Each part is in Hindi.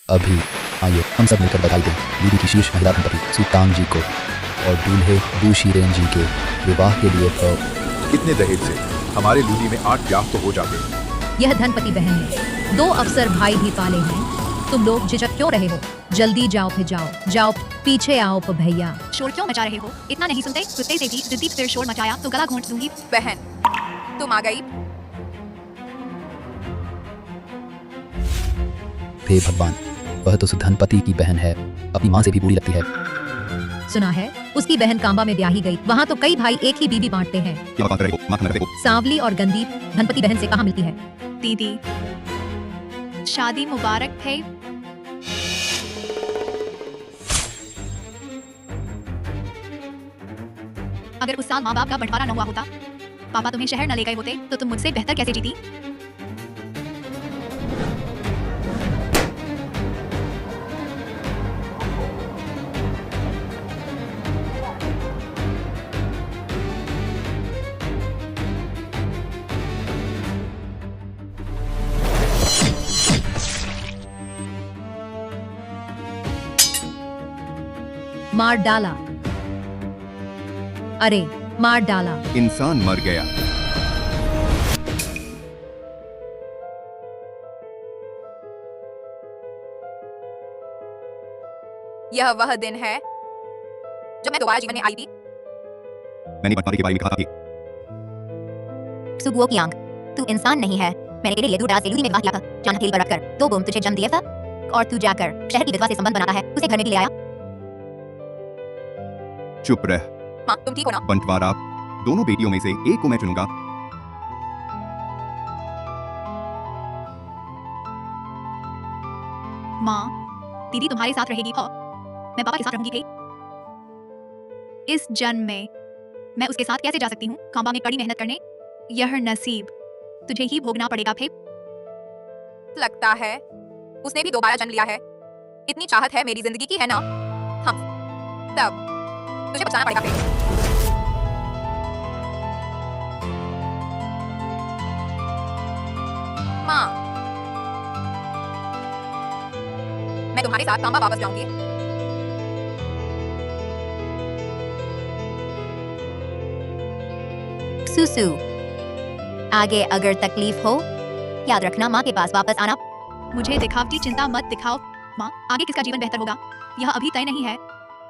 अभी आइए हम सब मिलकर बधाई दें लीडी की शीर्ष महिला धनपति सुतांग जी को और दूल्हे दू शीरेन जी के विवाह के लिए। कितने दहेज से हमारे लूनी में 8 ब्याह तो हो जाते। यह धनपति बहन है, 2 अफसर भाई भी पाले हैं। तुम लोग झिझक क्यों रहे हो? जल्दी जाओ, फिर जाओ पीछे आओ भैया। शोर क्यों मचा रहे हो? इतना नहीं सुनते? कुत्ते से भी जिद्दी फिर शोर मचाया तो गला घोंट दूंगी। बहन तुम आ गई। हे भगवान, वह तो धनपति की बहन है, अपनी माँ से भी बुरी लगती है। सुना है उसकी बहन कांबा में ब्याही गई। वहाँ तो कई भाई एक ही बीवी बांटते हैं। क्या बात कर रहे हो? माँ रहे हो? सांवली और गंदी धनपति बहन से कहाँ मिलती है? दीदी शादी मुबारक है। अगर उस साल माँ बाप का बंटवारा न हुआ होता, पापा तुम्हें शहर न ले गए होते, तो तुम मुझसे बेहतर कैसे जीती? मार डाला। अरे मार डाला। इंसान मर गया। यह वह दिन है जब मैं दोबारा जीवन में आई थी। मैंने बंटवारे के बारे में कहा था कि सुगुओ कियांग, तू इंसान नहीं है। मैंने तेरे लिए दूरदराज से लूनी में विवाह किया था, चांद हथेली पर रखकर 2 बोम तुझे जन्म दिया था, और तू जाकर शहर की विधवा से संबंध बनाता है, उसे घर में भी ले आया। चुप रह। माँ तुम ठीक हो ना? बंटवारा दोनों बेटियों में से एक को मैं चुनूंगा। माँ दीदी तुम्हारे साथ रहेगी और मैं पापा के साथ रहूंगी। इस जन्म में मैं उसके साथ कैसे जा सकती हूँ कांबा में कड़ी मेहनत करने? यह नसीब तुझे ही भोगना पड़ेगा। फिर लगता है उसने भी दोबारा जन्म लिया है। इतनी चाहत है मेरी जिंदगी की, है ना? हम तब तुझे बचाना पड़ेगा। फिर माँ मैं तुम्हारे साथ कांबा वापस जाऊंगी। सुसु, आगे अगर तकलीफ हो याद रखना माँ के पास वापस आना। मुझे दिखावटी चिंता मत दिखाओ माँ, आगे किसका जीवन बेहतर होगा यह अभी तय नहीं है।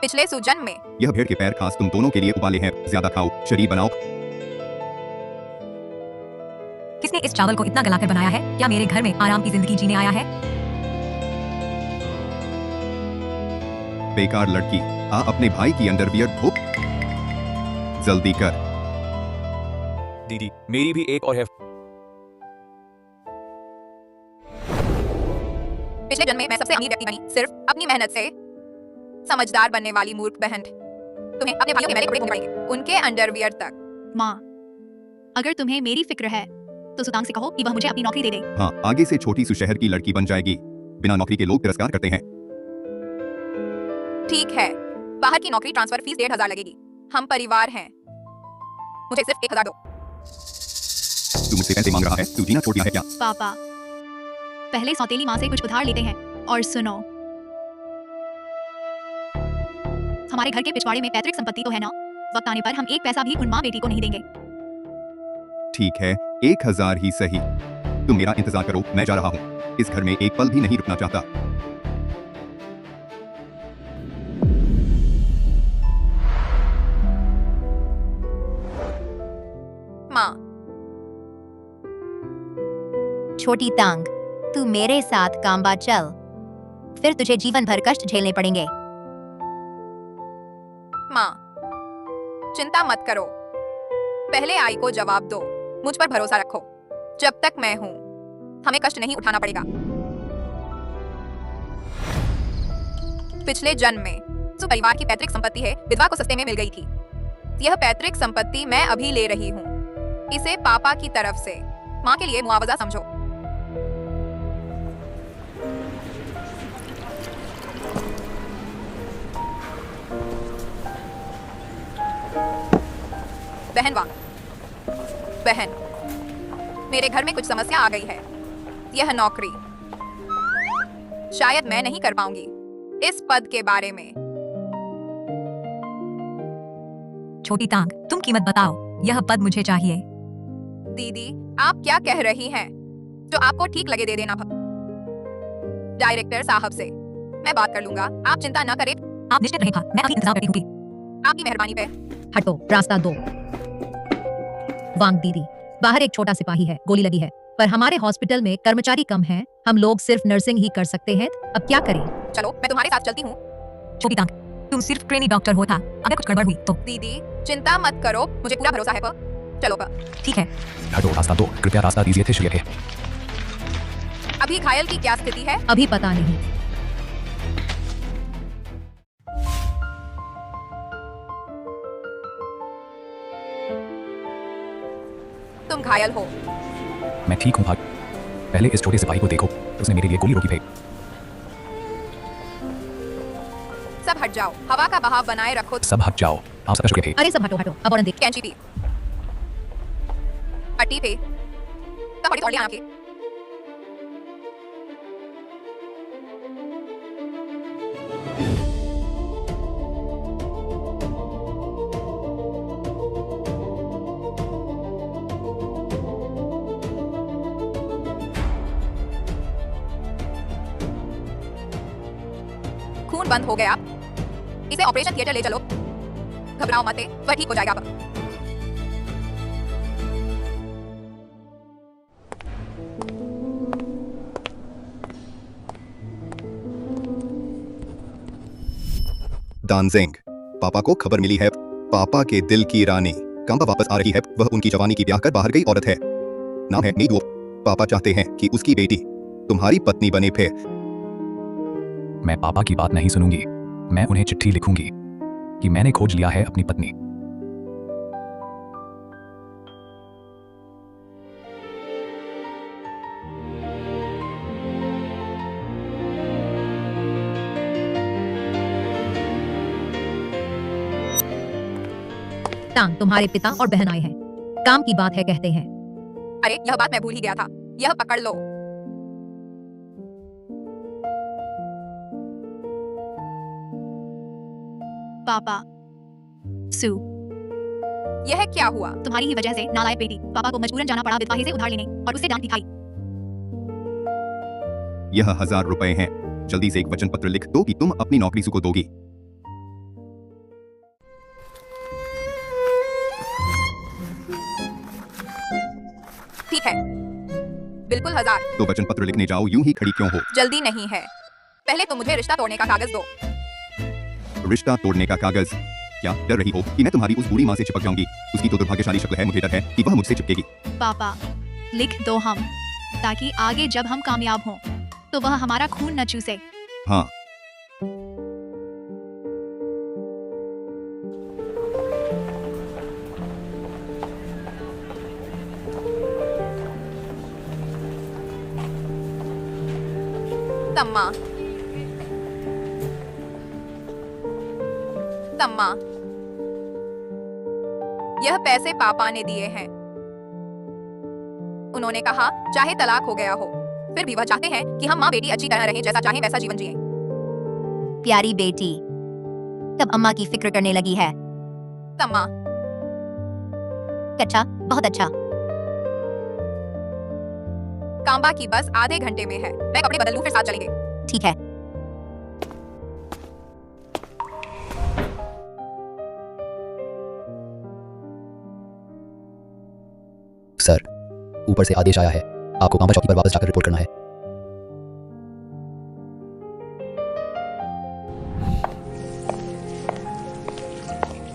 पिछले सुजन्म में यह भेड़ के पैर खास तुम दोनों के लिए उबाले हैं। ज्यादा खाओ, शरीर बनाओ। किसने इस चावल को इतना गलाकर बनाया है? क्या मेरे घर में आराम की जिंदगी जीने आया है? बेकार लड़की, आ अपने भाई की अंडरवियर धो। जल्दी कर। दीदी मेरी भी एक और है। पिछले जन्म में मैं सबसे अमीर व्यक्ति बनी, सिर्फ अपनी मेहनत से। समझदार बनने वाली मूर्ख बहन, तुम्हें अपने भाइयों के महंगे कपड़े धोने पड़ेंगे, उनके अंडरवियर तक। माँ अगर तुम्हें मेरी फिक्र है तो सुतांग से कहो कि वह मुझे अपनी नौकरी दे दे। हाँ, आगे से छोटी सी शहर की लड़की बन जाएगी। बिना नौकरी के लोग तिरस्कार करते हैं। ठीक है, बाहर की नौकरी ट्रांसफर फीस 1500 लगेगी। हम परिवार हैं, मुझे सिर्फ 1000 दो। तू मुझसे पैसे मांग रहा है? तू जीना छोड़ दिया है क्या? पापा पहले सौतेली माँ से कुछ उधार लेते हैं। और सुनो, हमारे घर के पिछवाड़े में पैतृक संपत्ति तो है ना, वक्त आने पर हम एक पैसा भी उन माँ बेटी को नहीं देंगे। ठीक है, 1000 ही सही। तुम मेरा इंतजार करो, मैं जा रहा हूँ। इस घर में एक पल भी नहीं रुकना चाहता। माँ छोटी तांग, तू मेरे साथ कांबा चल, फिर तुझे जीवन भर कष्ट झेलने पड़ेंगे। माँ चिंता मत करो, पहले आई को जवाब दो। मुझ पर भरोसा रखो, जब तक मैं हूँ हमें कष्ट नहीं उठाना पड़ेगा। पिछले जन्म में जो परिवार की पैतृक संपत्ति है, विधवा को सस्ते में मिल गई थी। यह पैतृक संपत्ति मैं अभी ले रही हूँ। इसे पापा की तरफ से माँ के लिए मुआवजा समझो। बहन वाह बहन, मेरे घर में कुछ समस्या आ गई है। यह नौकरी शायद मैं नहीं कर पाऊंगी इस पद के बारे में। छोटी टांग, तुम कीमत बताओ, यह पद मुझे चाहिए। दीदी, आप क्या कह रही हैं? जो आपको ठीक लगे दे देना। डायरेक्टर साहब से मैं बात कर लूंगा, आप चिंता न करें। आप निश्चित रहेगा, मैं अभी इंतजार करती हूँ। आपकी मेहरबानी पे। हटो, रास्ता दो। वांग दीदी, बाहर एक छोटा सिपाही है, गोली लगी है, पर हमारे हॉस्पिटल में कर्मचारी कम हैं, हम लोग सिर्फ नर्सिंग ही कर सकते हैं, अब क्या करें? चलो मैं तुम्हारे साथ चलती हूँ। छोटी टांग, तुम सिर्फ ट्रेनी डॉक्टर हो था, अगर कुछ गड़बड़ हुई तो। दीदी चिंता मत करो, मुझे पूरा भरोसा है पर। चलो पर। ठीक है। हटो, रास्ता दो, कृपया रास्ता दीजिए थे श्रेय। अभी घायल की क्या स्थिति है? अभी पता नहीं। तुम घायल हो। मैं ठीक हूँ भाग। पहले इस छोटे सिपाही को देखो, उसने मेरे लिए गोली रोकी थी। सब हट जाओ, हवा का बहाव बनाए रखो। सब हट जाओ, आप सबका शुक्रिया थे। अरे सब हटो हटो, अब और देख। कैंची भी पट्टी पे तब बड़ी तौलिया आपके। खून बंद हो गया, इसे ऑपरेशन थिएटर ले चलो। घबराओ मत, वह ठीक हो जाएगा। डांजिंग, पापा को खबर मिली है। पापा के दिल की रानी कांबा वापस आ रही है। वह उनकी जवानी की ब्याह कर बाहर गई औरत है। नाम है नीदुओ। पापा चाहते हैं कि उसकी बेटी तुम्हारी पत्नी बने। फिर मैं पापा की बात नहीं सुनूंगी। मैं उन्हें चिट्ठी लिखूंगी कि मैंने खोज लिया है अपनी पत्नी। टांग, तुम्हारे पिता और बहन आए हैं, काम की बात है कहते हैं। अरे यह बात मैं भूल ही गया था, यह पकड़ लो। पापा, सू, यह क्या हुआ? तुम्हारी ही वजह से नालायक बेटी पापा को मजबूरन जाना पड़ा विधवा से उधार लेने और उससे डांट दिखाई। यह 1000 रुपए हैं। जल्दी से एक वचन पत्र लिख दो कि तुम अपनी नौकरी को दोगी। ठीक है, बिल्कुल 1000। तो वचन पत्र लिखने जाओ, यूं ही खड़ी क्यों हो? जल्दी नहीं है, पहले तो मुझे रिश्ता तोड़ने का कागज दो। रिश्ता तोड़ने का कागज? क्या डर रही हो कि मैं तुम्हारी उस बूढ़ी माँ से चिपक जाऊंगी? उसकी तो दुर्भाग्यशाली शक्ल है, मुझे डर है कि वह मुझसे चिपकेगी। पापा, लिख दो हम, ताकि आगे जब हम कामयाब हों तो वह हमारा खून न चूसे। हाँ, तम्मा, तम्मा, यह पैसे पापा ने दिए हैं। उन्होंने कहा चाहे तलाक हो गया हो, फिर भी वह चाहते हैं कि हम माँ बेटी अच्छी तरह रहें, जैसा चाहें वैसा जीवन जिएं। प्यारी बेटी, तब अम्मा की फिक्र करने लगी है। तम्मा, अच्छा, बहुत अच्छा। कांबा की बस आधे घंटे में है, मैं कपड़े बदल लूं, फिर साथ चलेंगे। ठीक है। सर, ऊपर से आदेश आया है, आपको कांबा चौकी पर वापस जाकर रिपोर्ट करना है।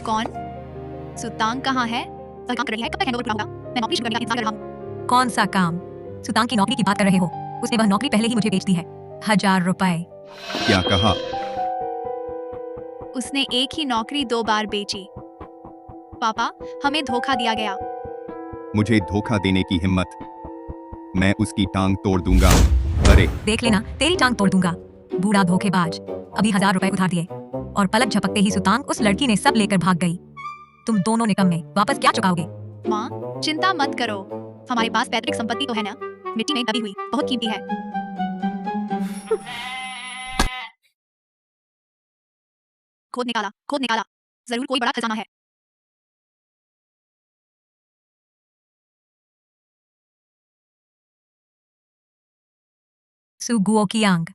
कौन? सुतांग कहाँ है? वह काम कर रही है, कब तक हैंडओवर पूरा होगा? मैं नौकरी शुरू करने का इंतजार कर रहा हूँ। कौन सा काम? सुतांग की नौकरी की बात कर रहे हो? उसने वह नौकरी पहले ही मुझे बेच दी है। 1000 रुपए। क्या कहा? उसने एक ही नौकरी 2 बार बेची। पापा, हमें धोखा दिया गया। मुझे धोखा देने की हिम्मत? मैं उसकी टांग तोड़ दूंगा। अरे देख लेना, तेरी टांग तोड़ दूंगा। बूढ़ा धोखेबाज। अभी 1000 रुपए उधार दिए और पलक झपकते ही सुतांग उस लड़की ने सब लेकर भाग गई। तुम दोनों निकम्मे, वापस क्या चुकाओगे? माँ, चिंता मत करो, हमारे पास पैतृक संपत्ति तो है ना। मिट्टी में दबी हुई, बहुत कीमती है। खोद निकाला जरूर कोई बड़ा खजाना है। सु गुओ कियांग।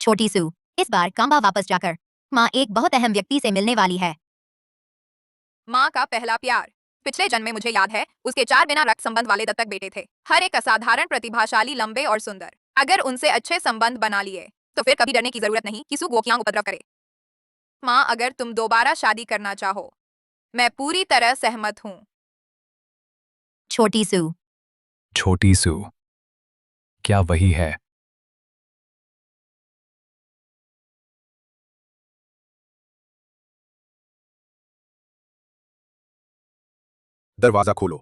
छोटी सू, इस बार कांबा वापस जाकर माँ एक बहुत अहम व्यक्ति से मिलने वाली है। माँ का पहला प्यार। पिछले जन्म में मुझे याद है उसके 4 बिना रक्त संबंध वाले दत्तक बेटे थे, हर एक असाधारण, प्रतिभाशाली, लंबे और सुंदर। अगर उनसे अच्छे संबंध बना लिए तो फिर कभी डरने की जरूरत नहीं कि सू गोकियांग उपद्रव करे। माँ, अगर तुम दोबारा शादी करना चाहो, मैं पूरी तरह सहमत हूँ। छोटी सू, छोटी सू, क्या वही है? दरवाजा खोलो।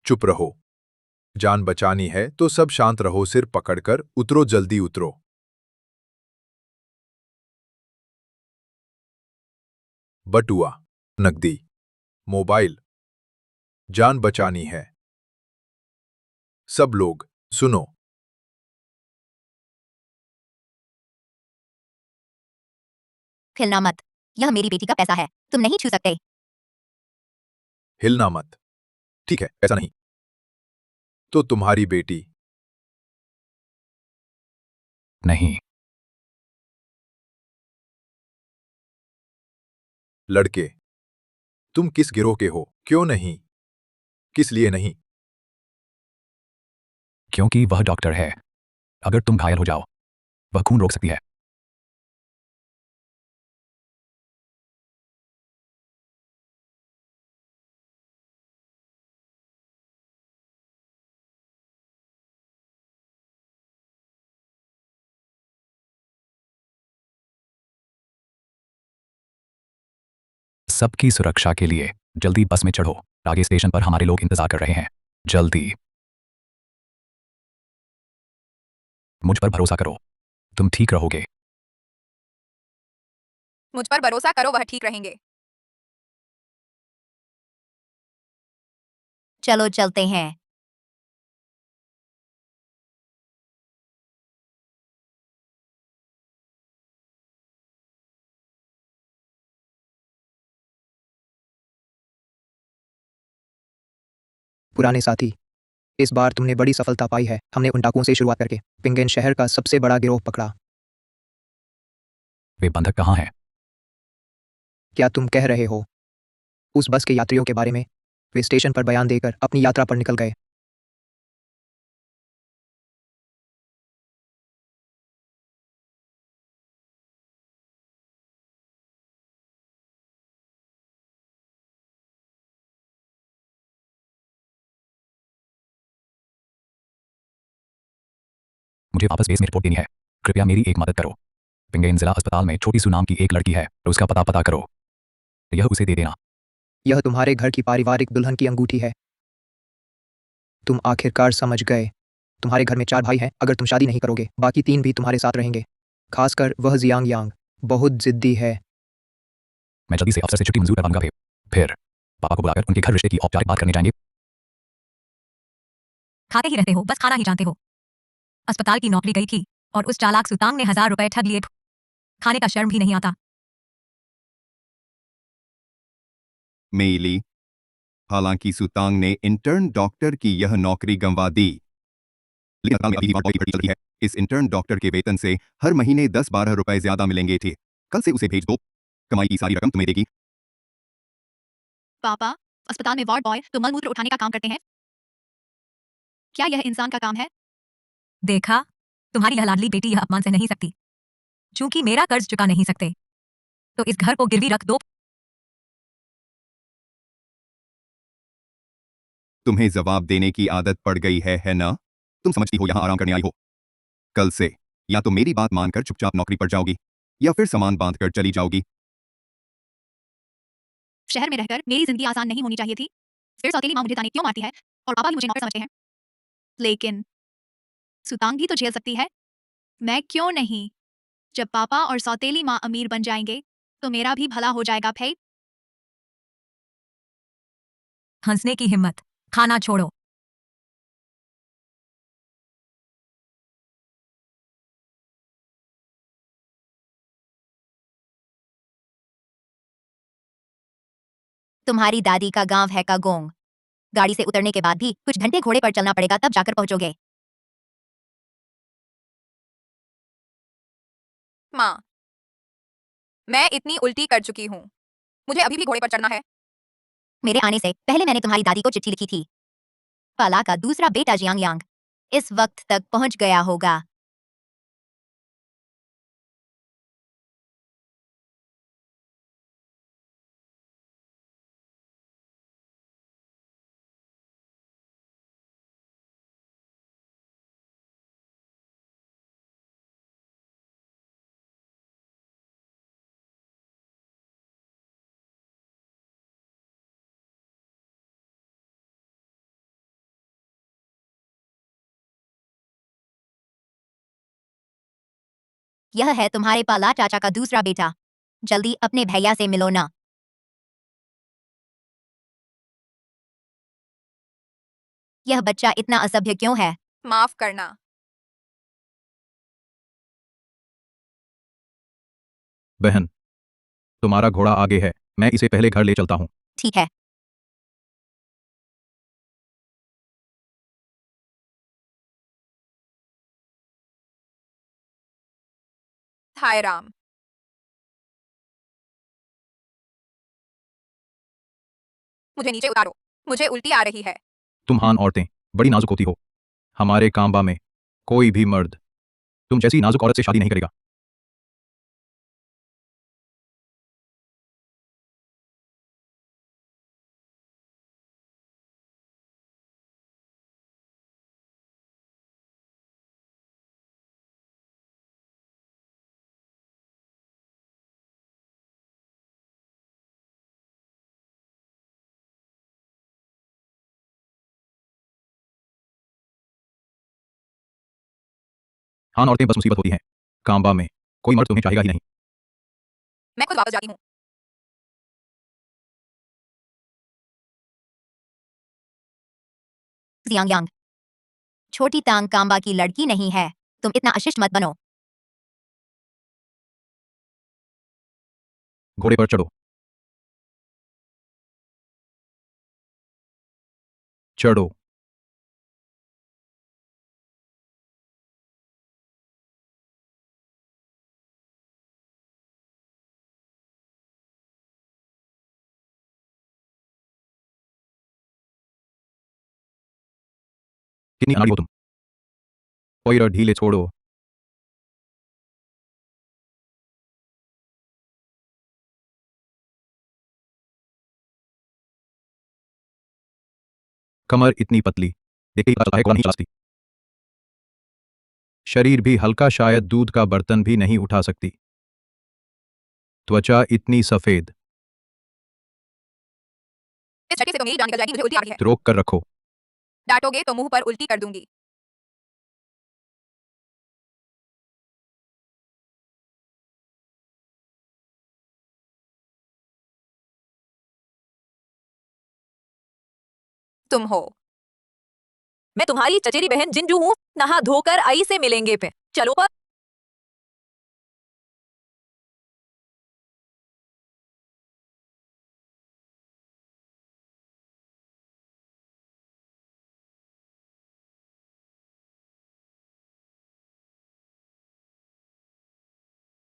चुप रहो। जान बचानी है तो सब शांत रहो, सिर पकड़कर उतरो, जल्दी उतरो। बटुआ, नकदी, मोबाइल, जान बचानी है। सब लोग सुनो। हिलना मत। यह मेरी बेटी का पैसा है, तुम नहीं छू सकते। हिलना मत। ठीक है, ऐसा नहीं तो तुम्हारी बेटी। नहीं। लड़के, तुम किस गिरोह के हो? क्यों नहीं? किस लिए नहीं? क्योंकि वह डॉक्टर है। अगर तुम घायल हो जाओ, वह खून रोक सकती है। सबकी सुरक्षा के लिए जल्दी बस में चढ़ो। आगे स्टेशन पर हमारे लोग इंतजार कर रहे हैं। जल्दी। मुझ पर भरोसा करो, तुम ठीक रहोगे। मुझ पर भरोसा करो, वह ठीक रहेंगे। चलो चलते हैं। पुराने साथी, इस बार तुमने बड़ी सफलता पाई है। हमने उन डाकुओं से शुरुआत करके पिंगेन शहर का सबसे बड़ा गिरोह पकड़ा। वे बंधक कहाँ हैं? क्या तुम कह रहे हो उस बस के यात्रियों के बारे में? वे स्टेशन पर बयान देकर अपनी यात्रा पर निकल गए। मुझे वापस बेस में रिपोर्ट देनी है। कृपया मेरी एक मदद करो। पिंगेन जिला अस्पताल में छोटी सू नाम की एक लड़की है और उसका पता करो। यह उसे दे देना। यह तुम्हारे घर की पारिवारिक दुल्हन की अंगूठी है। तुम आखिरकार समझ गए। तुम्हारे घर में 4 भाई हैं। अगर तुम शादी नहीं करोगे, बाकी 3 भी तुम्हारे साथ रहेंगे। खासकर वह जियांग यांग बहुत जिद्दी है। मैं जल्दी से अफसर से छुट्टी मंजूर करवाऊंगा। फिर पापा को बुलाकर उनके घर रिश्ते की औपचारिक बात करने जाएंगे। खाते ही रहते हो, बस खाना ही जानते हो। अस्पताल की नौकरी गई थी और उस चालाक सुतांग ने 1000 रुपए ठग लिए। खाने का शर्म भी नहीं आता। मेइली, हालांकि सुतांग ने इंटर्न डॉक्टर की यह नौकरी गंवा दी, लेकिन अस्पताल में अभी भी वहाँ बहुत भर्ती चल रही है। इस इंटर्न डॉक्टर के वेतन से हर महीने 10-12 रुपए ज्यादा मिलेंगे थे। कल से उसे भेज दो, कमाई की सारी रकम तुम्हें देगी। पापा, अस्पताल में वार्ड बॉय तो मलमूत्र उठाने का काम करते हैं। क्या यह इंसान का काम है? देखा, तुम्हारी यह लाडली बेटी यह अपमान सह नहीं सकती। चूंकि मेरा कर्ज चुका नहीं सकते, तो इस घर को गिरवी रख दो। तुम्हें जवाब देने की आदत पड़ गई है ना? तुम समझती हो यहाँ आराम करने आई हो। कल से या तो मेरी बात मानकर चुपचाप नौकरी पर जाओगी या फिर सामान बांधकर चली जाओगी। शहर में रहकर मेरी जिंदगी आसान नहीं होनी चाहिए थी। फिर सौतेली माँ मुझे ताने क्यों मारती है और पापा भी मुझे नौकर समझते हैं। लेकिन सुतांग भी तो झेल सकती है, मैं क्यों नहीं? जब पापा और सौतेली माँ अमीर बन जाएंगे तो मेरा भी भला हो जाएगा फे। हंसने की हिम्मत, खाना छोड़ो। तुम्हारी दादी का गांव है कागोंग। गाड़ी से उतरने के बाद भी कुछ घंटे घोड़े पर चलना पड़ेगा, तब जाकर पहुंचोगे। माँ, मैं इतनी उल्टी कर चुकी हूँ, मुझे अभी भी घोड़े पर चढ़ना है। मेरे आने से पहले मैंने तुम्हारी दादी को चिट्ठी लिखी थी। पाला का दूसरा बेटा जियांग यांग इस वक्त तक पहुंच गया होगा। यह है तुम्हारे पाला चाचा का दूसरा बेटा। जल्दी अपने भैया से मिलो ना। यह बच्चा इतना असभ्य क्यों है? माफ करना। बहन, तुम्हारा घोड़ा आगे है, मैं इसे पहले घर ले चलता हूँ। ठीक है। हाय राम। मुझे नीचे उतारो, मुझे उल्टी आ रही है। तुम हान औरतें बड़ी नाजुक होती हो। हमारे कांबा में कोई भी मर्द तुम जैसी नाजुक औरत से शादी नहीं करेगा। हान औरतें बस मुसीबत होती हैं। कांबा में कोई मर्द तुम्हें चाहेगा ही नहीं। मैं खुद वापस जाती हूँ। जियांग यांग, छोटी तांग कांबा की लड़की नहीं है। तुम इतना अशिष्ट मत बनो। घोड़े पर चढ़ो। चढ़ो। कितनी अनाड़ी हो तुम। पैर ढीले छोड़ो। कमर इतनी पतली, देखे ही पता चलता है घोड़ा नहीं चला सकती। शरीर भी हल्का, शायद दूध का बर्तन भी नहीं उठा सकती। त्वचा इतनी सफेद। इस झटके से तो मेरी जान निकल जाएगी, मुझे उल्टी आ रही है। रोक कर रखो। डांटोगे तो मुंह पर उल्टी कर दूंगी। तुम हो। मैं तुम्हारी चचेरी बहन जिंजू हूँ। नहा धोकर आई से मिलेंगे पे चलो पर।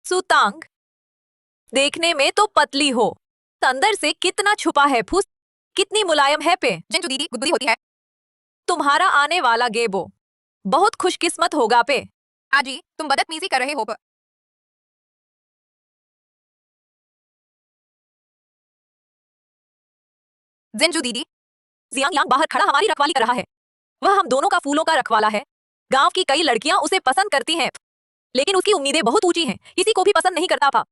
सुतांग, देखने में तो पतली हो, अंदर से कितना छुपा है फूस। कितनी मुलायम है पे। जिंजू दीदी गुदगुदी होती है। तुम्हारा आने वाला गेबो बहुत खुशकिस्मत होगा पे। आजी, तुम बदतमीजी कर रहे हो। जिंजू दीदी, जियांग यांग बाहर खड़ा हमारी रखवाली कर रहा है। वह हम दोनों का फूलों का रखवाला है। गांव की कई लड़कियां उसे पसंद करती हैं, लेकिन उसकी उम्मीदें बहुत ऊंची हैं, किसी को भी पसंद नहीं करता था।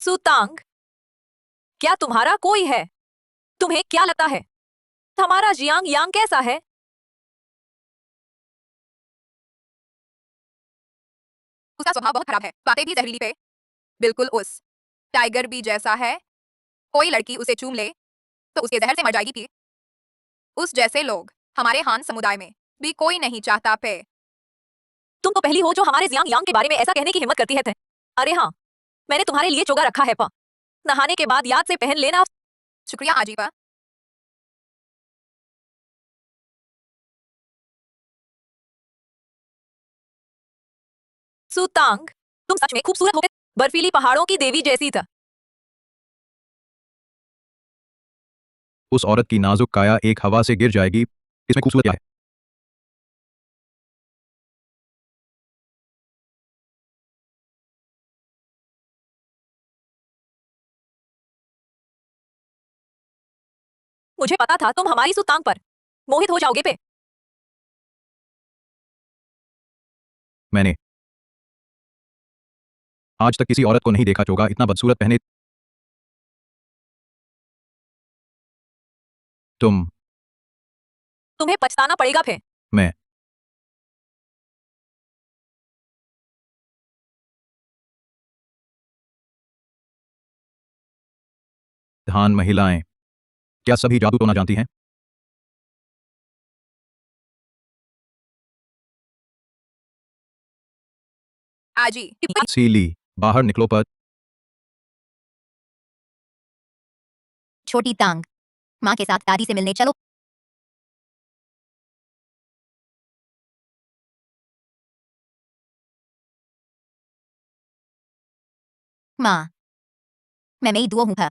सुतांग, क्या तुम्हारा कोई है? तुम्हें क्या लगता है हमारा जियांग यांग कैसा है? उसका स्वभाव बहुत खराब है, बातें भी जहरीली पे, बिल्कुल उस टाइगर बी जैसा है। कोई लड़की उसे चूम ले तो उसके जहर से मर जाएगी भी। उस जैसे लोग हमारे हान समुदाय में भी कोई नहीं चाहता पे। तुम तो पहली हो जो हमारे जियांग यांग के बारे में ऐसा कहने की हिम्मत करती है। अरे हाँ, मैंने तुम्हारे लिए चोगा रखा है पा। नहाने के बाद याद से पहन लेना। शुक्रिया आजीबा। सुतांग, तुम सच में खूबसूरत हो गए, बर्फीली पहाड़ों की देवी जैसी था। उस औरत की नाजुक काया एक हवा से गिर जाएगी। इसमें खूबसूरत क्या है? मुझे पता था तुम हमारी सुतांग पर मोहित हो जाओगे पे। मैंने आज तक किसी औरत को नहीं देखा चोगा इतना बदसूरत पहने। तुम तुम्हें पछताना पड़ेगा फिर। मैं धान महिलाएं क्या सभी जादू टोना जानती हैं? आजी। सीली, बाहर निकलो पर। छोटी तांग, माँ के साथ दादी से मिलने चलो। माँ, मैं मेरी दुआ हूँ प।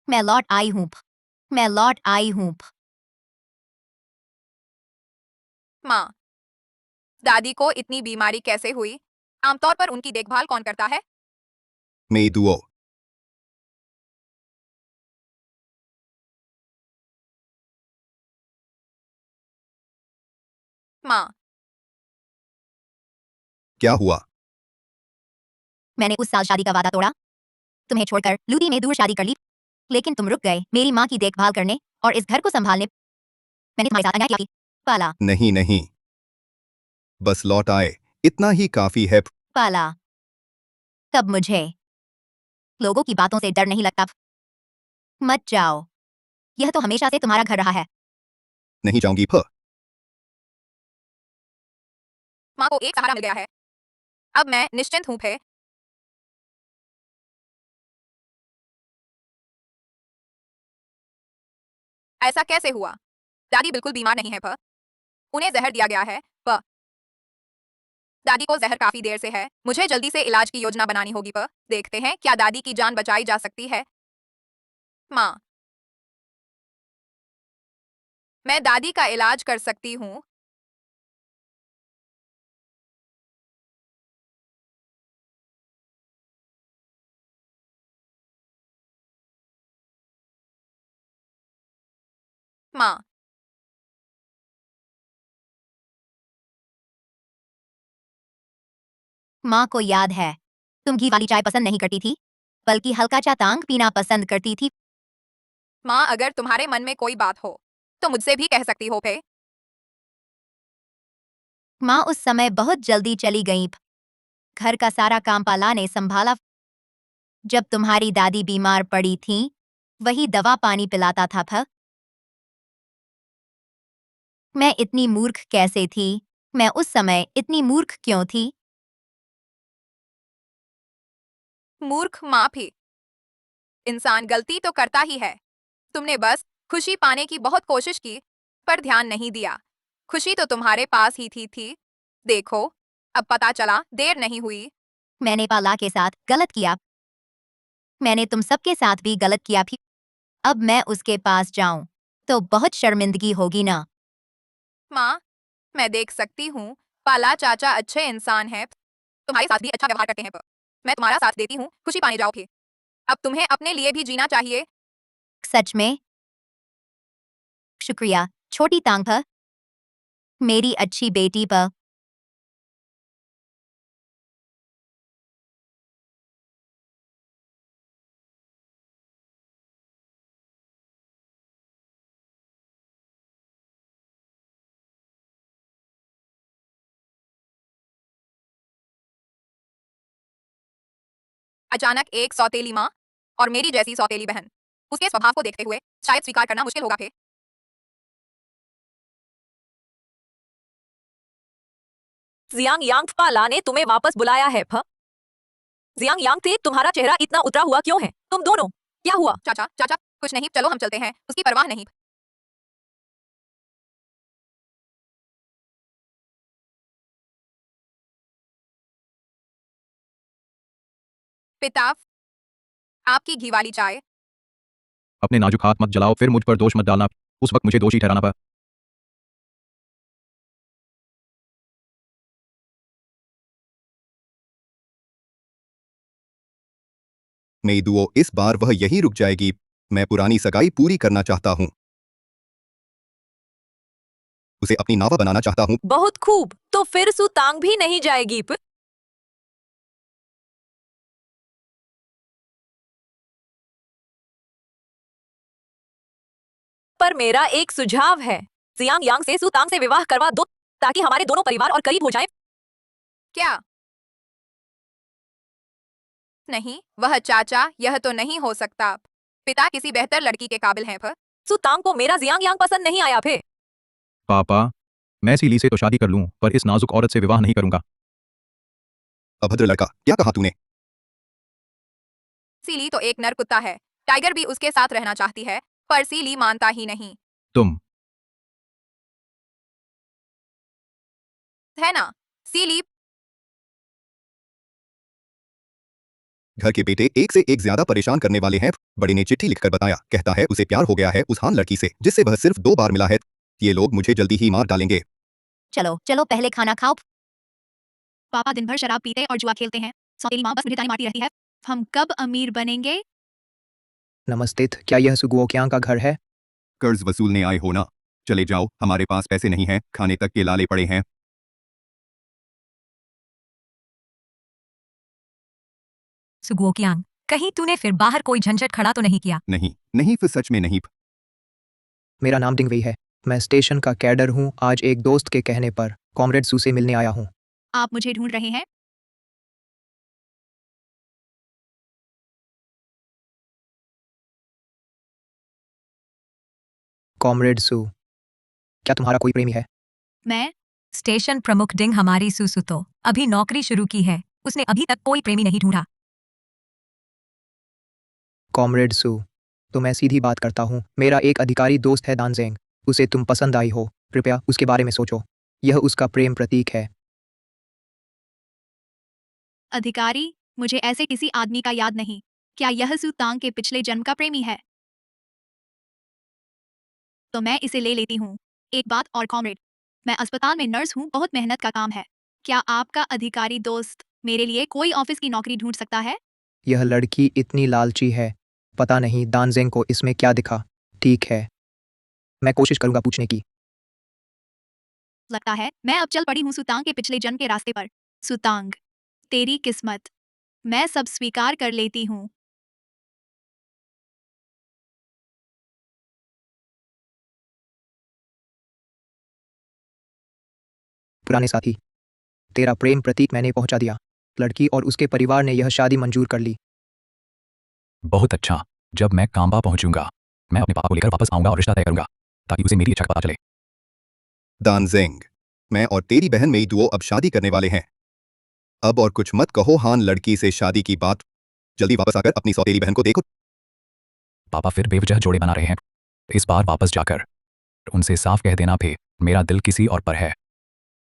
मैं लौट आई हूँ प। मैं लौट आई हूँ प। माँ, दादी को इतनी बीमारी कैसे हुई? आमतौर पर उनकी देखभाल कौन करता है? मेई दुओ। माँ, क्या हुआ? मैंने उस साल शादी का वादा तोड़ा, तुम्हें छोड़कर लूदी में दूर शादी कर ली, लेकिन तुम रुक गए मेरी माँ की देखभाल करने और इस घर को संभालने। मैंने तुम्हारे साथ अन्याय किया, पाला। नहीं नहीं, बस लौट आए, इतना ही काफी है। पाला। तब मुझे लोगों की बातों से डर नहीं लगता। मत जाओ, यह तो हमेशा से तुम्हारा घर रहा है। नहीं जाऊंगी फ। माँ को एक सहारा मिल गया है। अब मैं निश्चिंत हूँ फे। ऐसा कैसे हुआ? दादी बिल्कुल बीमार नहीं है प। उन्हें जहर दिया गया है प। दादी को जहर काफी देर से है, मुझे जल्दी से इलाज की योजना बनानी होगी प। देखते हैं क्या दादी की जान बचाई जा सकती है। माँ, मैं दादी का इलाज कर सकती हूँ। माँ, माँ को याद है, तुम घी वाली चाय पसंद नहीं करती थी, बल्कि हल्का चा तांग पीना पसंद करती थी। माँ अगर तुम्हारे मन में कोई बात हो तो मुझसे भी कह सकती हो फे। माँ उस समय बहुत जल्दी चली गई। घर का सारा काम पाला ने संभाला। जब तुम्हारी दादी बीमार पड़ी थी, वही दवा पानी पिलाता था फ। मैं इतनी मूर्ख कैसे थी? मैं उस समय इतनी मूर्ख क्यों थी? मूर्ख माँ भी। इंसान गलती तो करता ही है। तुमने बस खुशी पाने की बहुत कोशिश की, पर ध्यान नहीं दिया। खुशी तो तुम्हारे पास ही थी। देखो, अब पता चला, देर नहीं हुई। मैंने पाला के साथ गलत किया। मैंने तुम सबके साथ भी गलत किया भी। अब मैं उसके पास जाऊं तो बहुत शर्मिंदगी होगी ना। माँ, मैं देख सकती हूँ, पाला चाचा अच्छे इंसान है। तुम्हारे साथ भी अच्छा व्यवहार करते हैं प। मैं तुम्हारा साथ देती हूँ, खुशी पाने जाओ फिर। अब तुम्हें अपने लिए भी जीना चाहिए। सच में शुक्रिया, छोटी तांग प। मेरी अच्छी बेटी प। अचानक एक सौतेली माँ और मेरी जैसी सौतेली बहन, उसके स्वभाव को देखते हुए शायद स्वीकार करना मुश्किल होगा फिर। जियांग यांग पाला ने तुम्हें वापस बुलाया है। जियांग यांग थे, तुम्हारा चेहरा इतना उतरा हुआ क्यों है? तुम दोनों क्या हुआ? चाचा चाचा कुछ नहीं, चलो हम चलते हैं, उसकी परवाह नहीं। पिता, आपकी घी वाली चाय। अपने नाजुक हाथ मत जलाओ, फिर मुझ पर दोष मत डालना। उस वक्त मुझे दोषी ठहराना पड़ा। मेरी दुओ, इस बार वह यहीं रुक जाएगी। मैं पुरानी सगाई पूरी करना चाहता हूँ। उसे अपनी नावा बनाना चाहता हूँ। बहुत खूब, तो फिर सुतांग भी नहीं जाएगी। पर मेरा एक सुझाव है, जियांग यांग से सुतांग से विवाह करवा दो ताकि हमारे दोनों परिवार और करीब हो जाएं। क्या? नहीं वह चाचा, यह तो नहीं हो सकता। पिता किसी बेहतर लड़की के काबिल हैं। सुतांग को मेरा जियांग यांग पसंद नहीं आया। पापा, मैं सीली से तो शादी कर लूं, पर इस नाजुक औरत से विवाह नहीं करूंगा। अभद्र लड़का, क्या कहा तूने? सीली तो एक नर कुत्ता है। टाइगर भी उसके साथ रहना चाहती है, पर सीली मानता ही नहीं तुम है ना। सीली घर के बेटे एक से एक ज्यादा परेशान करने वाले हैं। बड़े ने चिट्ठी लिखकर बताया, कहता है उसे प्यार हो गया है उस हान लड़की से जिससे वह सिर्फ 2 बार मिला है। ये लोग मुझे जल्दी ही मार डालेंगे। चलो चलो पहले खाना खाओ। पापा दिन भर शराब पीते और जुआ खेलते हैं, सौतेली माँ बस मुझे ताने मारती रहती है। हम कब अमीर बनेंगे? नमस्ते, क्या यह सुगुओक्यांग का घर है? कर्ज वसूलने आए हो ना? चले जाओ, हमारे पास पैसे नहीं हैं, खाने तक के लाले पड़े हैं। सुगुओक्यांग, कहीं तूने फिर बाहर कोई झंझट खड़ा तो नहीं किया? नहीं नहीं, फिर सच में नहीं। मेरा नाम डिंगवई है, मैं स्टेशन का कैडर हूँ। आज एक दोस्त के कहने पर कॉमरेड सू से मिलने आया हूँ। आप मुझे ढूंढ रहे हैं? कॉमरेड सू, क्या तुम्हारा कोई प्रेमी है? मैं स्टेशन प्रमुख डिंग हमारी सुसु तो अभी नौकरी शुरू की है, उसने अभी तक कोई प्रेमी नहीं ढूंढा। कॉमरेड सू, तो मैं सीधी बात करता हूँ। मेरा एक अधिकारी दोस्त है दानजेंग, उसे तुम पसंद आई हो। कृपया उसके बारे में सोचो, यह उसका प्रेम प्रतीक है। अधिकारी, मुझे ऐसे किसी आदमी का याद नहीं। क्या यह सुतांग के पिछले जन्म का प्रेमी है? तो मैं इसे ले लेती हूँ। एक बात और कॉमरेड, मैं अस्पताल में नर्स हूँ, बहुत मेहनत का काम है। क्या आपका अधिकारी दोस्त मेरे लिए कोई ऑफिस की नौकरी ढूंढ सकता है? यह लड़की इतनी लालची है, पता नहीं दानजेंग को इसमें क्या दिखा। ठीक है, मैं कोशिश करूंगा पूछने की। लगता है मैं अब चल पड़ी हूँ सुतांग के पिछले जन्म के रास्ते पर। सुतांग, तेरी किस्मत, मैं सब स्वीकार कर लेती हूँ। पुराने साथी, तेरा प्रेम प्रतीक मैंने पहुंचा दिया। लड़की और उसके परिवार ने यह शादी मंजूर कर ली। बहुत अच्छा। जब मैं कांबा पहुंचूंगा, मैं अपने पापा को लेकर वापस आऊंगा और रिश्ता तय करूंगा ताकि उसे मेरी इच्छा का पता चले। दानजेंग, मैं और तेरी बहन मेई दुओ अब शादी करने वाले हैं। अब और कुछ मत कहो हान लड़की से शादी की बात। जल्दी वापस आकर अपनी सौतेली बहन को देखो। पापा फिर बेवजह जोड़े बना रहे हैं। इस बार वापस जाकर उनसे साफ कह देना भी, मेरा दिल किसी और पर है।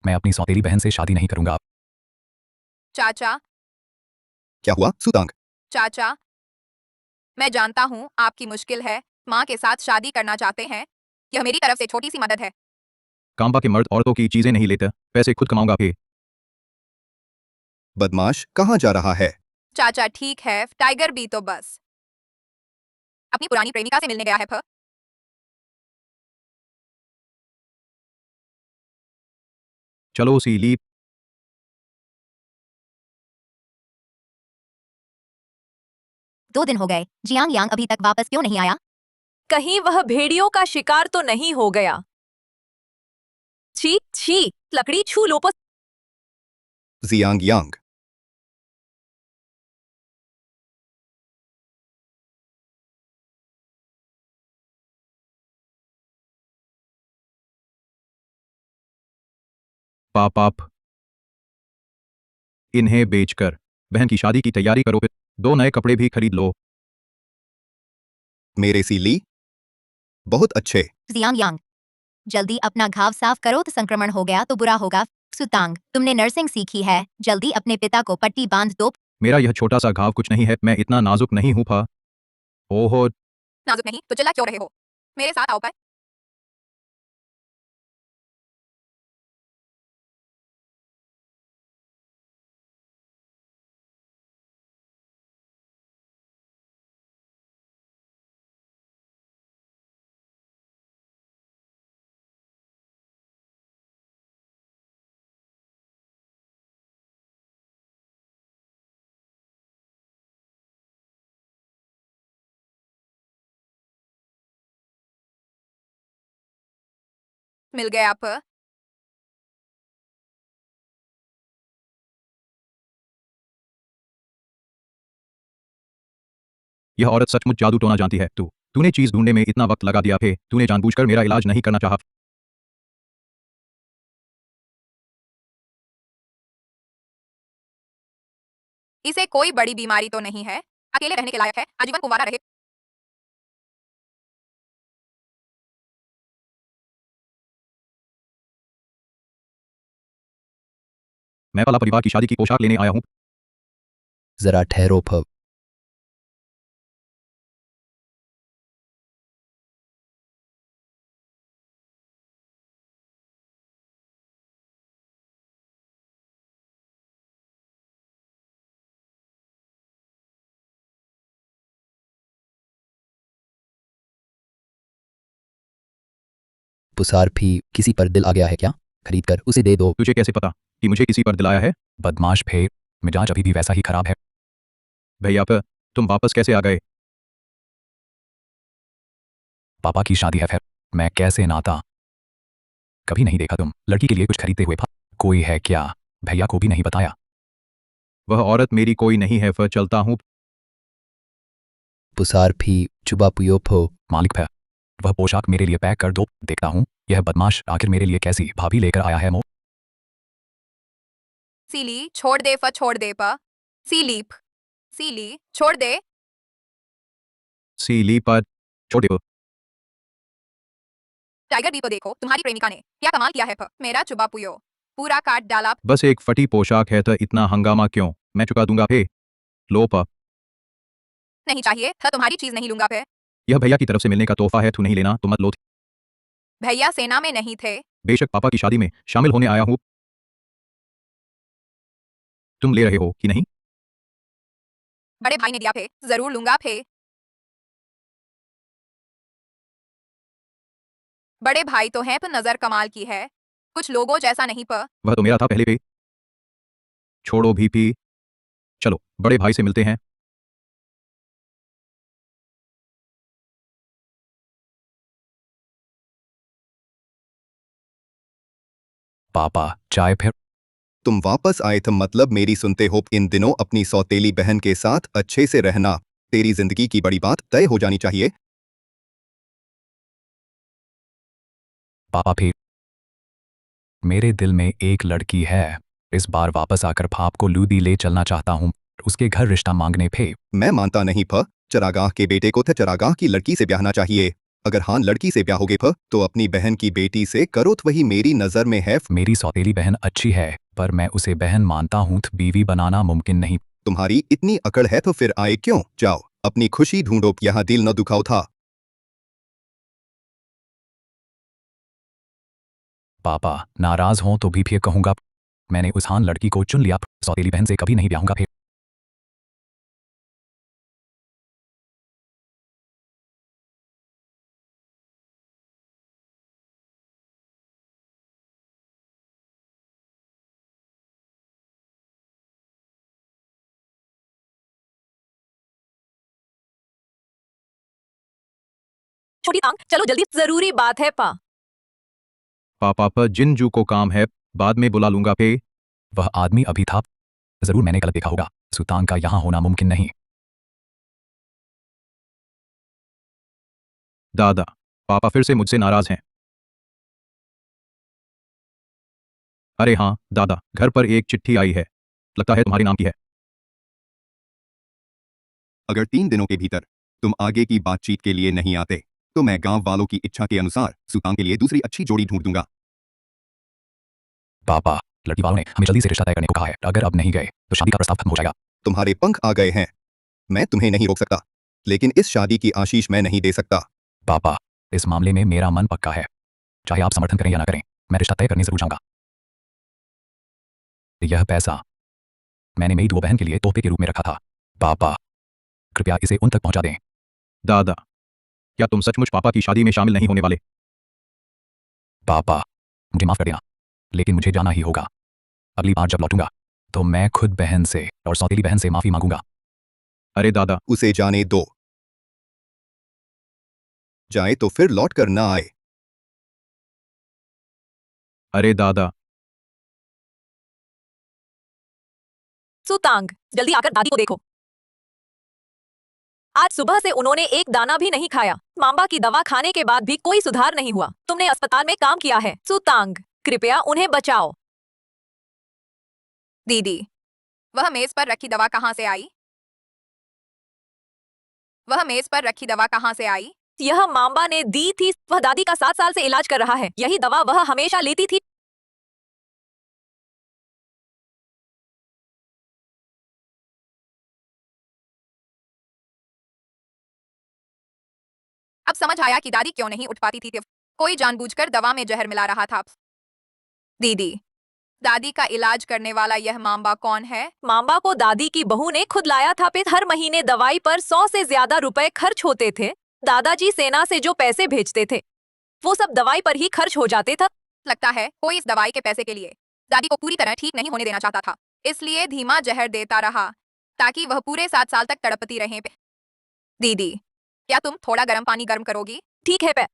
मैं अपनी सौतेली बहन से शादी नहीं करूंगा। चाचा क्या हुआ सुतांग? चाचा, मैं जानता हूँ आपकी मुश्किल है, माँ के साथ शादी करना चाहते हैं। यह मेरी तरफ से छोटी सी मदद है। कांबा के मर्द औरतों की चीजें नहीं लेते, पैसे खुद कमाऊंगा भी। बदमाश कहाँ जा रहा है? चाचा ठीक है, टाइगर भी तो बस अपनी पुरानी प्रेमिका से मिलने गया है। चलो सीली। 2 दिन हो गए, जियांग यांग अभी तक वापस क्यों नहीं आया? कहीं वह भेड़ियों का शिकार तो नहीं हो गया? छी छी, लकड़ी छू लो। जियांग यांग, पाप इन्हें बेचकर बहन की शादी की तैयारी करो, फिर 2 नए कपड़े भी खरीद लो। मेरे सीली बहुत अच्छे। जियांग यांग, जल्दी अपना घाव साफ करो, तो संक्रमण हो गया तो बुरा होगा। सुतांग, तुमने नर्सिंग सीखी है, जल्दी अपने पिता को पट्टी बांध दो। मेरा यह छोटा सा घाव कुछ नहीं है, मैं इतना नाजुक नहीं हूँ फा। ओहो, नाजुक नहीं तो चिल्ला क्यों रहे हो? मेरे साथ आओ पर। मिल गए आप। यह औरत सचमुच जादू टोना जानती है। तूने चीज ढूंढने में इतना वक्त लगा दिया, फे तूने जानबूझकर मेरा इलाज नहीं करना चाहा। इसे कोई बड़ी बीमारी तो नहीं है, अकेले रहने के लायक है, आजीवन कुंवारा रहे। मैं पाला परिवार की शादी की पोशाक लेने आया हूँ। जरा ठहरो फव। पुसार भी किसी पर दिल आ गया है क्या? खरीद कर उसे दे दो। तुझे कैसे पता कि मुझे किसी पर दिलाया है? बदमाश फे, मिजाज अभी भी वैसा ही खराब है। भैया पे तुम वापस कैसे आ गए? पापा की शादी है, फिर मैं कैसे नाता? कभी नहीं देखा तुम लड़की के लिए कुछ खरीदते हुए। कोई है क्या? भैया को भी नहीं बताया। वह औरत मेरी कोई नहीं है, फिर चलता हूँ। पुसार भी चुबा पुयोप हो। मालिक भैया, वह पोशाक मेरे लिए पैक कर दो। देखता हूँ यह बदमाश आखिर मेरे लिए कैसी भाभी लेकर आया है। सीली छोड़ दे फ, छोड़ दे प। सीलीप, सीली छोड़ दे। सीली पर छोटे हो। टाइगर भी को देखो, तुम्हारी प्रेमिका ने क्या कमाल किया है फ। मेरा चुबा पुयो पूरा काट डाला। बस एक फटी पोशाक है, तो इतना हंगामा क्यों? मैं चुका दूंगा फे। लो पा, नहीं चाहिए था, तुम्हारी चीज नहीं लूंगा फिर। यह भैया की तरफ से मिलने का तोहफा है, तू नहीं लेना तो मत लो। भैया सेना में नहीं थे। बेशक पापा की शादी में शामिल होने आया हूँ। तुम ले रहे हो कि नहीं? बड़े भाई ने दिया फे, जरूर लूंगा फे। बड़े भाई तो हैं, पर नजर कमाल की है, कुछ लोगों जैसा नहीं प। वह तो मेरा था पहले पे। छोड़ो भी, चलो बड़े भाई से मिलते हैं। पापा चाय फिर। तुम वापस आए थे, मतलब मेरी सुनते हो। इन दिनों अपनी सौतेली बहन के साथ अच्छे से रहना। तेरी जिंदगी की बड़ी बात तय हो जानी चाहिए। पापा फिर मेरे दिल में एक लड़की है। इस बार वापस आकर भाप को लूदी ले चलना चाहता हूँ। उसके घर रिश्ता मांगने फे। मैं मानता नहीं फ। चरागाह के बेटे को थे चरागाह की लड़की से ब्याहना चाहिए। अगर हाँ लड़की से ब्याहोगे फ, तो अपनी बहन की बेटी से करो, तो वही मेरी नजर में है। मेरी सौतेली बहन अच्छी है, पर मैं उसे बहन मानता हूँ, बीवी बनाना मुमकिन नहीं। तुम्हारी इतनी अकड़ है तो फिर आए क्यों? जाओ अपनी खुशी ढूंढो, यहाँ दिल न दुखाओ था। पापा नाराज हों तो भी फिर कहूंगा, मैंने उस हान लड़की को चुन लिया। सौतेली बहन से कभी नहीं ब्याहूंगा फिर। छोटी तांग, चलो जल्दी, जरूरी बात है पा। पापा पर जिन को काम है, बाद में बुला लूंगा फे। वह आदमी अभी था। जरूर मैंने गलत देखा होगा। सुतांग का यहाँ होना मुमकिन नहीं। दादा, पापा फिर से मुझसे नाराज हैं। अरे हाँ दादा, घर पर एक चिट्ठी आई है, लगता है तुम्हारे नाम की है। अगर 3 दिनों के भीतर तुम आगे की बातचीत के लिए नहीं आते तो मैं गांव वालों की इच्छा के अनुसार सुतांग के लिए दूसरी अच्छी जोड़ी ढूंढ दूंगा। पापा, लड़की वालों ने हमें जल्दी से रिश्ता तय करने को कहा है। अगर अब नहीं गए तो शादी का प्रस्ताव खत्म हो जाएगा। तुम्हारे पंख आ गए हैं, मैं तुम्हें नहीं रोक सकता, लेकिन इस शादी की आशीष मैं नहीं दे सकता। पापा, इस मामले में मेरा मन पक्का है, चाहे आप समर्थन करें या ना करें, मैं रिश्ता तय करने जरूर जाऊंगा। यह पैसा मैंने मेरी 2 बहन के लिए तोहफे के रूप में रखा था। पापा, कृपया इसे उन तक पहुंचा दें। दादा, क्या तुम सचमुच पापा की शादी में शामिल नहीं होने वाले? पापा, मुझे माफ कर देना, लेकिन मुझे जाना ही होगा। अगली बार जब लौटूंगा तो मैं खुद बहन से और सौतेली बहन से माफी मांगूंगा। अरे दादा, उसे जाने दो, जाए तो फिर लौट कर ना आए। अरे दादा। सुतांग, जल्दी आकर दादी को देखो। आज सुबह से उन्होंने एक दाना भी नहीं खाया। मांबा की दवा खाने के बाद भी कोई सुधार नहीं हुआ। तुमने अस्पताल में काम किया है। सुतांग, कृपया उन्हें बचाओ। दीदी, वह मेज पर रखी दवा कहाँ से आई? वह मेज पर रखी दवा कहाँ से आई? यह मांबा ने दी थी। वह दादी का 7 साल से इलाज कर रहा है। यही दवा वह हमेशा लेती थी। अब समझ आया कि दादी क्यों नहीं उठ पाती थी। कोई जानबूझकर दवा में जहर मिला रहा था। दीदी, दादी का इलाज करने वाला यह मांबा कौन है? मांबा को दादी की बहू ने खुद लाया था। हर महीने दवाई पर 100 से ज्यादा रुपए खर्च होते थे। दादाजी सेना से जो पैसे भेजते थे वो सब दवाई पर ही खर्च हो जाते था। लगता है कोई इस दवाई के पैसे के लिए दादी को पूरी तरह ठीक नहीं होने देना चाहता था, इसलिए धीमा जहर देता रहा ताकि वह पूरे 7 साल तक तड़पती रहे। दीदी, क्या तुम थोड़ा गर्म पानी गर्म करोगी? ठीक है पे।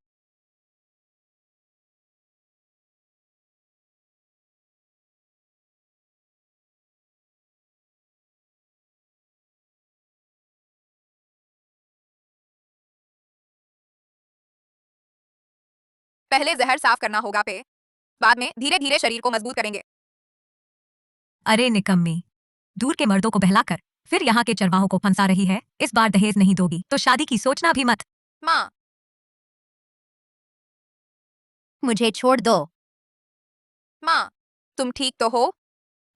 पहले जहर साफ करना होगा पे, बाद में धीरे धीरे शरीर को मजबूत करेंगे। अरे निकम्मी, दूर के मर्दों को बहलाकर फिर यहाँ के चरवाहों को फंसा रही है। इस बार दहेज नहीं दोगी तो शादी की सोचना भी मत। माँ, मुझे छोड़ दो। माँ, तुम ठीक तो हो?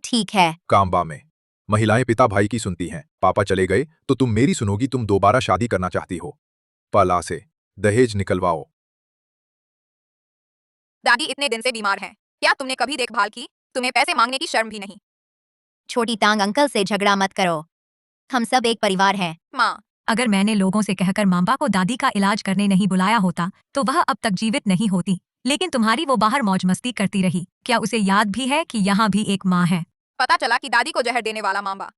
ठीक है। काम्बा में महिलाएं पिता भाई की सुनती हैं। पापा चले गए तो तुम मेरी सुनोगी। तुम दोबारा शादी करना चाहती हो, पाला से दहेज निकलवाओ। दादी इतने दिन से बीमार हैं, क्या तुमने कभी देखभाल की? तुम्हें पैसे मांगने की शर्म भी नहीं? छोटी तांग अंकल से झगड़ा मत करो, हम सब एक परिवार हैं। माँ, अगर मैंने लोगों से कहकर मांबा को दादी का इलाज करने नहीं बुलाया होता तो वह अब तक जीवित नहीं होती, लेकिन तुम्हारी वो बाहर मौज मस्ती करती रही। क्या उसे याद भी है कि यहाँ भी एक माँ है? पता चला कि दादी को जहर देने वाला मांबा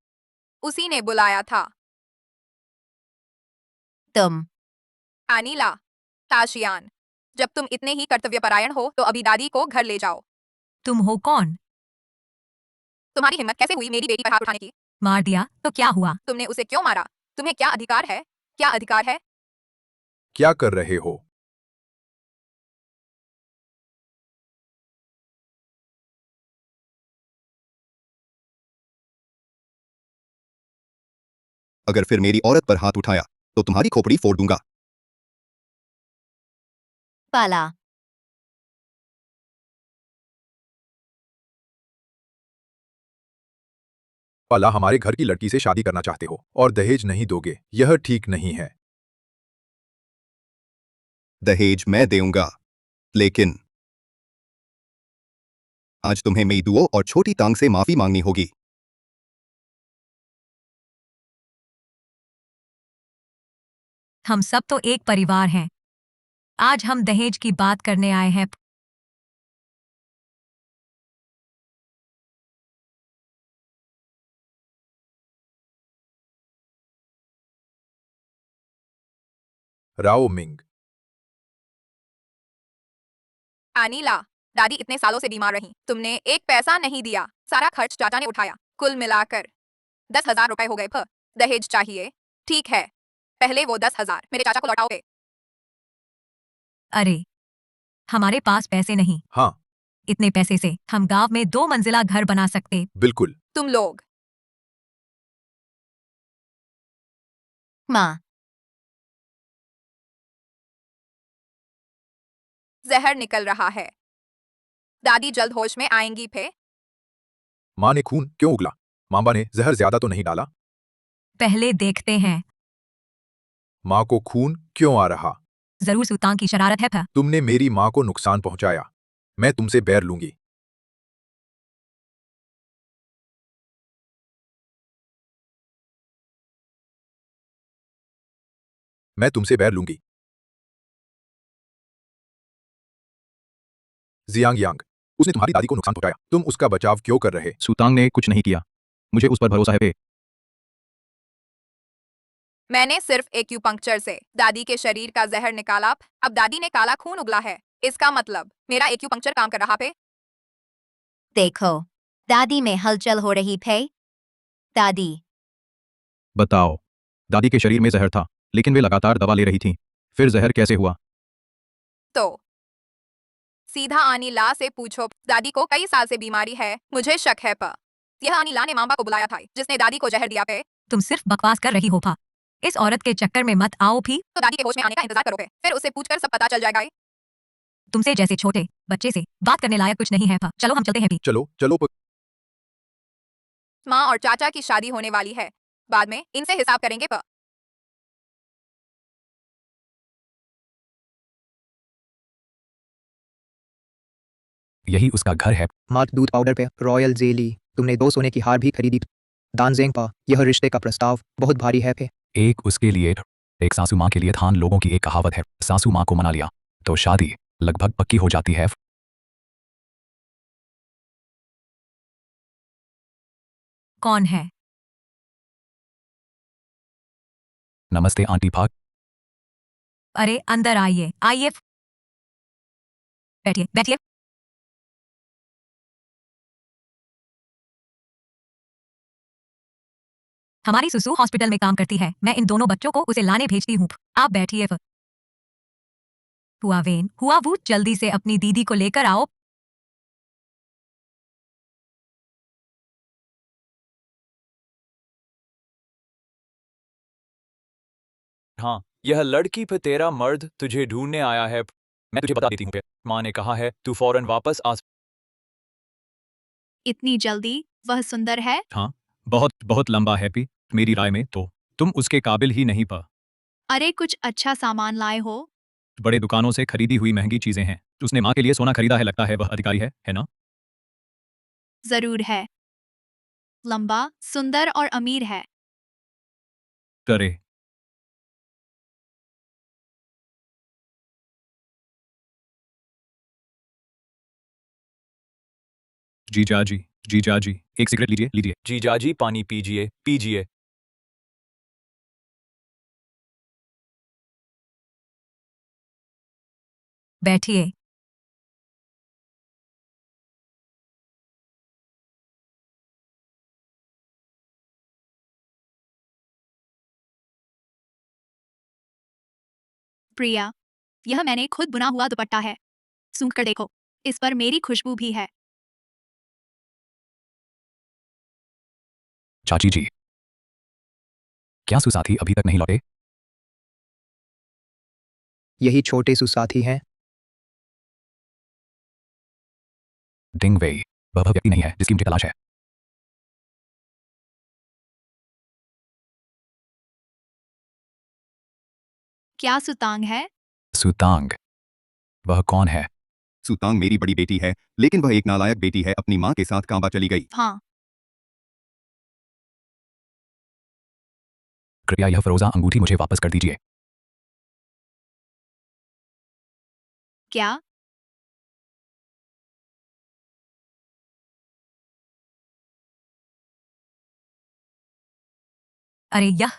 उसी ने बुलाया था। तुम अनिला, ताशियान, जब तुम इतने ही कर्तव्यपरायण हो तो अभी दादी को घर ले जाओ। तुम हो कौन? तुम्हारी हिम्मत कैसे हुई मेरी बेटी पर हाथ उठाने की? मार दिया तो क्या हुआ? तुमने उसे क्यों मारा? तुम्हें क्या अधिकार है? क्या अधिकार है? क्या कर रहे हो? अगर फिर मेरी औरत पर हाथ उठाया तो तुम्हारी खोपड़ी फोड़ दूंगा। पाला। पाला, हमारे घर की लड़की से शादी करना चाहते हो और दहेज नहीं दोगे, यह ठीक नहीं है। दहेज मैं दूंगा, लेकिन आज तुम्हें मेईदुओ और छोटी तांग से माफी मांगनी होगी। हम सब तो एक परिवार हैं। आज हम दहेज की बात करने आए हैं। राओ मिंग। अनिला, दादी इतने सालों से बीमार रही, तुमने एक पैसा नहीं दिया, सारा खर्च चाचा ने उठाया, कुल मिलाकर 10,000 रुपए हो गए। दहेज चाहिए? ठीक है, पहले वो 10,000 मेरे चाचा को लौटाओगे? अरे, हमारे पास पैसे नहीं। हाँ, इतने पैसे से हम गांव में 2 मंजिला घर बना सकते। बिल्कुल। तुम लोग। माँ, जहर निकल रहा है। दादी जल्द होश में आएंगी फिर। माँ ने खून क्यों उगला? मामा ने जहर ज्यादा तो नहीं डाला? पहले देखते हैं। माँ को खून क्यों आ रहा? जरूर सुल्तान की शरारत है। तुमने मेरी माँ को नुकसान पहुंचाया। मैं तुमसे बैर लूंगी। मैं तुमसे बैर लूंगी। जियांग यांग, उसने तुम्हारी दादी को नुकसान पहुंचाया। तुम उसका बचाव क्यों कर रहे? सुतांग ने कुछ नहीं किया। मुझे उस पर भरोसा है। मैंने सिर्फ एक्यूपंक्चर से दादी के शरीर का जहर निकाला। अब दादी ने काला खून उगला है। इसका मतलब मेरा एक्यूपंक्चर काम कर रहा पे। देखो, दादी में हलचल हो रही है। दादी, बताओ। दादी के शरीर में जहर था, लेकिन वे लगातार दवा ले रही थीं। फिर जहर कैसे हुआ? तो सीधा अनिला से पूछो। दादी को कई साल से बीमारी है। मुझे शक है पर यह अनिला ने मामा को बुलाया था जिसने दादी को जहर दिया पे। तुम सिर्फ बकवास कर रही हो भा। इस औरत के चक्कर में मत आओ भी। तो दादी के होश में आने का इंतजार करो पे। फिर उससे पूछकर सब पता चल जाएगा। तुमसे जैसे छोटे बच्चे से बात करने लायक कुछ नहीं है भा। चलो हम चलते हैं भी। चलो चलो माँ और चाचा की शादी होने वाली है। बाद में इनसे हिसाब करेंगे पर। यही उसका घर है। मार्क दूध पाउडर पे रॉयल जेली। तुमने 2 सोने की हार भी खरीदी। दानजेंग पा, यह रिश्ते का प्रस्ताव बहुत भारी है पे। एक उसके लिए, एक सासू माँ के लिए। थान लोगों की एक कहावत है, सासू माँ को मना लिया तो शादी लगभग पक्की हो जाती है। कौन है? नमस्ते आंटी भाग। अरे अंदर आइए आइए। बैठिए बैठिए। हमारी सुसु हॉस्पिटल में काम करती है। मैं इन दोनों बच्चों को उसे लाने भेजती हूँ। आप बैठिए। हुआ वेन, हुआ वो, जल्दी से अपनी दीदी को लेकर आओ। हाँ, यह लड़की पे तेरा मर्द तुझे ढूंढने आया है। मैं तुझे बता देती हूँ पे। माँ ने कहा है तू फौरन वापस आ। इतनी जल्दी? वह सुंदर है। हाँ, बहुत बहुत लंबा है पी। मेरी राय में तो तुम उसके काबिल ही नहीं पा। अरे कुछ अच्छा सामान लाए हो? बड़े दुकानों से खरीदी हुई महंगी चीजें हैं। उसने माँ के लिए सोना खरीदा है। लगता है वह अधिकारी है ना? जरूर है। लंबा, सुंदर और अमीर है। करे। जीजा जी, जीजा जी, एक सिगरेट लीजिए लीजिए। जीजाजी पानी पीजिए पीजिए। बैठिए। प्रिया, यह मैंने खुद बुना हुआ दुपट्टा है। सूंघ कर देखो, इस पर मेरी खुशबू भी है। चाची जी, क्या सुसाथी अभी तक नहीं लौटे? यही छोटे सुसाथी हैं। डिंग वेई, वह व्यक्ति नहीं है जिसकी मुझे तलाश है। क्या सुतांग है? सुतांग, वह कौन है? सुतांग मेरी बड़ी बेटी है, लेकिन वह एक नालायक बेटी है। अपनी माँ के साथ कांबा चली गई। हाँ। कृपया यह फरोजा अंगूठी मुझे वापस कर दीजिए। क्या? अरे यह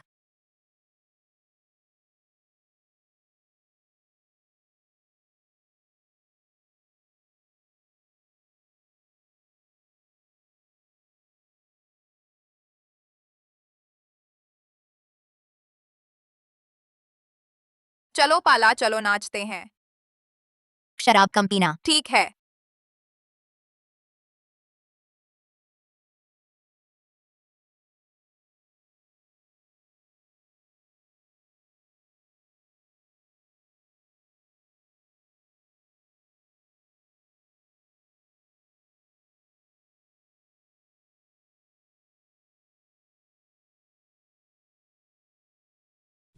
चलो पाला, चलो नाचते हैं। शराब कम पीना। ठीक है।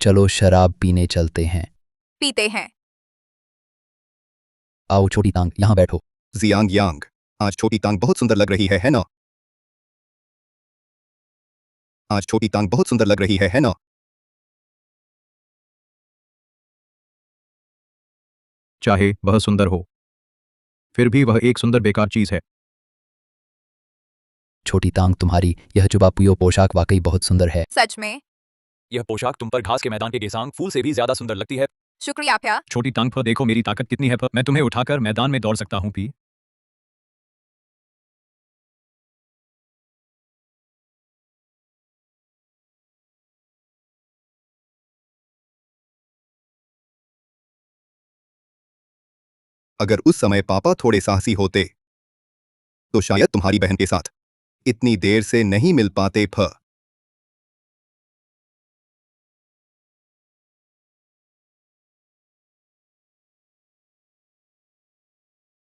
चलो शराब पीने चलते हैं। पीते हैं। आओ छोटी तांग, यहाँ बैठो। जियांग यांग, आज छोटी तांग बहुत सुंदर लग रही है ना? आज छोटी तांग बहुत सुंदर लग रही है ना? चाहे वह सुंदर हो, फिर भी वह एक सुंदर बेकार चीज है। छोटी तांग, तुम्हारी यह जुबापुयो पोशाक वाकई बहुत सुंदर है। सच में? यह पोशाक तुम पर घास के मैदान के गेसांग फूल से भी ज्यादा सुंदर लगती है। शुक्रिया प्या। छोटी तांग पर देखो मेरी ताकत कितनी है पर मैं तुम्हें उठाकर मैदान में दौड़ सकता हूँ पी। अगर उस समय पापा थोड़े साहसी होते तो शायद तुम्हारी बहन के साथ इतनी देर से नहीं मिल पाते।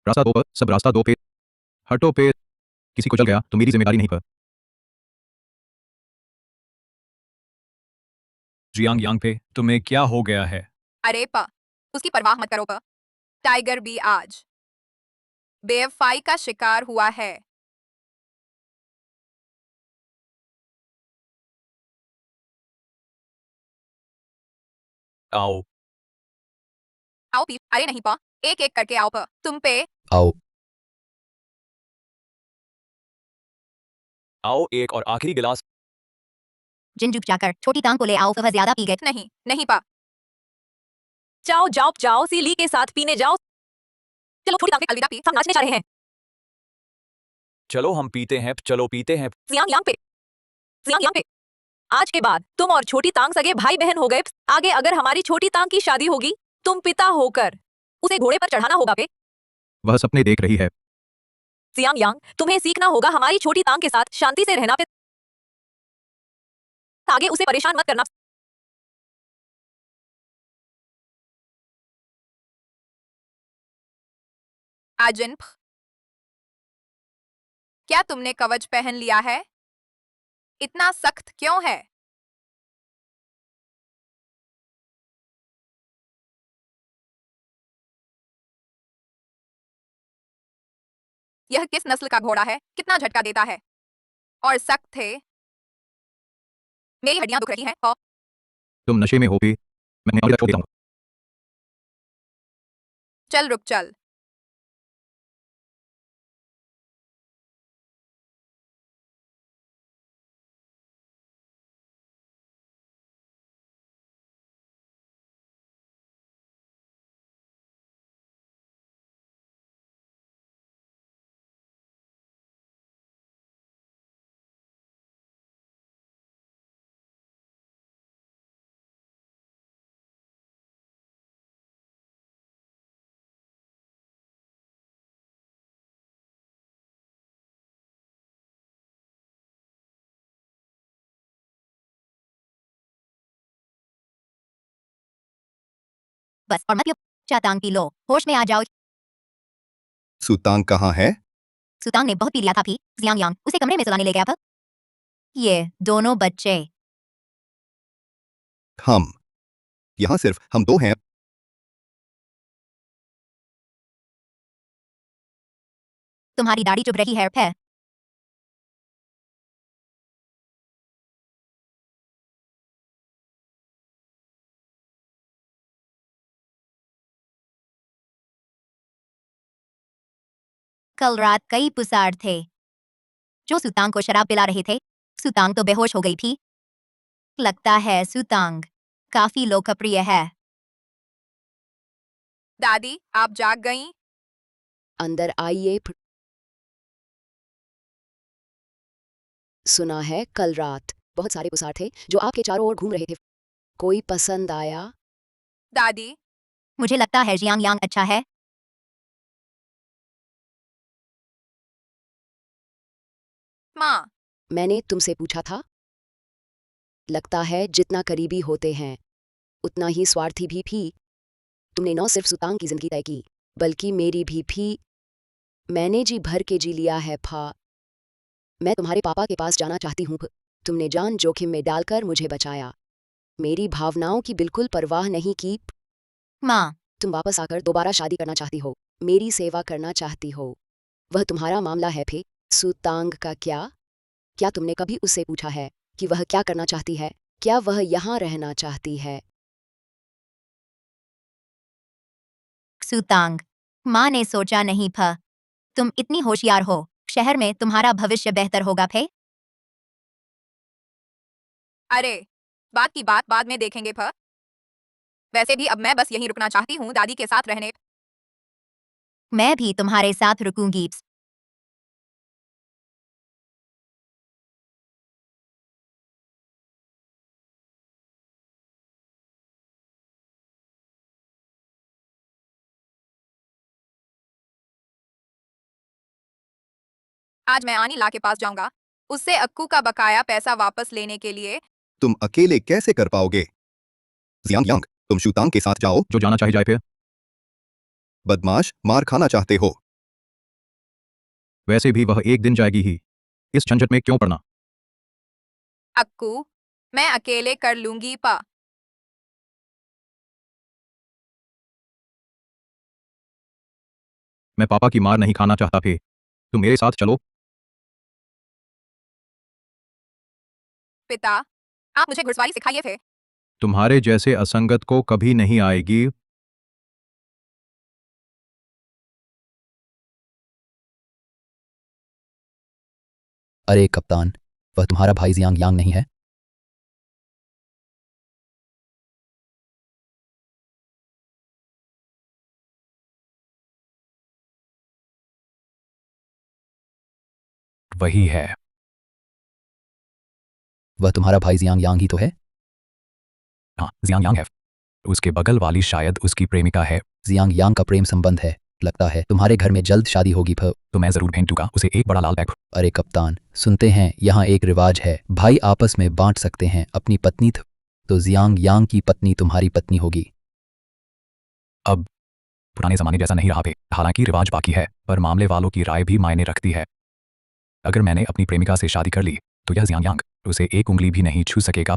रास्ता दो पर, सब रास्ता दो पे। हटो पे। किसी को चल गया तो मेरी जिम्मेदारी नहीं पर। जियांग यांग पे तुम्हें क्या हो गया है? अरे पा, उसकी परवाह मत करो पा। टाइगर भी आज बेवफाई का शिकार हुआ है। आओ आओ पी। अरे नहीं पा, एक एक करके आओ पा। तुम पे। आओ। आओ एक और आखिरी गिलास। जिंजुक जाकर छोटी तांग को ले आओ, वह ज्यादा पी गए। नहीं नहीं पा। जाओ जाओ जाओ, सीली के साथ पीने जाओ। चलो छोटी तांग, अलविदा पी। हम नाचने जा रहे हैं। चलो हम पीते हैं, चलो पीते हैं। जियांग यांग पे, जियांग यांग पे। आज के बाद तुम और छोटी तांग सगे भाई बहन हो गए। आगे अगर हमारी छोटी तांग की शादी होगी, तुम पिता होकर उसे घोड़े पर चढ़ाना होगा पे। वह सपने देख रही है। जियांग यांग, तुम्हें सीखना होगा हमारी छोटी तांग के साथ शांति से रहना पे। आगे उसे परेशान मत करना। आजिन, क्या तुमने कवच पहन लिया है? इतना सख्त क्यों है? यह किस नस्ल का घोड़ा है? कितना झटका देता है और सख्त थे। मेरी हड्डियां दुख रही हैं। तुम नशे में हो पे। मैं अभी छोड़ देता हूँ। चल रुक चल। बस और मत पियो। चातांग पी लो, होश में आ जाओ। सुतांग कहाँ है? सुतांग ने बहुत पी लिया था भी। जियांग यांग उसे कमरे में सुलाने ले गया था। ये दोनों बच्चे। हम यहाँ सिर्फ हम दो हैं। तुम्हारी दाढ़ी चुभ रही है। कल रात कई पुसार थे जो सुतांग को शराब पिला रहे थे। सुतांग तो बेहोश हो गई थी। लगता है सुतांग काफी लोकप्रिय है। दादी, आप जाग गईं? अंदर आइए। सुना है कल रात बहुत सारे पुसार थे जो आपके चारों ओर घूम रहे थे। कोई पसंद आया? दादी, मुझे लगता है जियांग यांग अच्छा है। माँ, मैंने तुमसे पूछा था। लगता है जितना करीबी होते हैं उतना ही स्वार्थी भी। तुमने न सिर्फ सुतांग की जिंदगी तय की बल्कि मेरी भी। मैंने जी भर के जी लिया है फा। मैं तुम्हारे पापा के पास जाना चाहती हूँ। तुमने जान जोखिम में डालकर मुझे बचाया। मेरी भावनाओं की बिल्कुल परवाह नहीं की। माँ, तुम वापस आकर दोबारा शादी करना चाहती हो, मेरी सेवा करना चाहती हो। वह तुम्हारा मामला है फे। सुतांग का क्या? क्या तुमने कभी उससे पूछा है कि वह क्या करना चाहती है? क्या वह यहाँ रहना चाहती है? सुतांग, माँ ने सोचा नहीं था। तुम इतनी होशियार हो, शहर में तुम्हारा भविष्य बेहतर होगा फे। अरे, बात की बात बाद में देखेंगे फ। वैसे भी अब मैं बस यहीं रुकना चाहती हूँ दादी के साथ रहने। मैं भी तुम्हारे साथ रुकूंगी। आज मैं आनी ला के पास जाऊंगा, उससे अक्कू का बकाया पैसा वापस लेने के लिए। तुम अकेले कैसे कर पाओगे? जियांग यांग, तुम शुतांग के साथ जाओ। जो जाना चाहे जाए फिर। बदमाश, मार खाना चाहते हो? वैसे भी वह एक दिन जाएगी ही, इस झंझट में क्यों पड़ना। अक्कू, मैं अकेले कर लूंगी पा। मैं पापा की मार नहीं खाना चाहता फे। तुम मेरे साथ चलो। पिता, आप मुझे घुड़सवारी सिखाइए थे। तुम्हारे जैसे असंगत को कभी नहीं आएगी। अरे कप्तान, वह तुम्हारा भाई जियांग यांग नहीं है? वही है। वह तुम्हारा भाई जियांग यांग ही तो है। हाँ, जियांग यांग है। उसके बगल वाली शायद उसकी प्रेमिका है। जियांग यांग का प्रेम संबंध है। लगता है तुम्हारे घर में जल्द शादी होगी फ। तो मैं जरूर भेज दूंगा उसे एक बड़ा लाल बैग। अरे कप्तान, सुनते हैं यहाँ एक रिवाज है, भाई आपस में बांट सकते हैं अपनी पत्नी। तो जियांग यांग की पत्नी तुम्हारी पत्नी होगी। अब पुराने जमाने जैसा नहीं रहा पे। हालांकि रिवाज बाकी है, पर मामले वालों की राय भी मायने रखती है। अगर मैंने अपनी प्रेमिका से शादी कर ली तो यह जियांग यांग उसे एक उंगली भी नहीं छू सकेगा।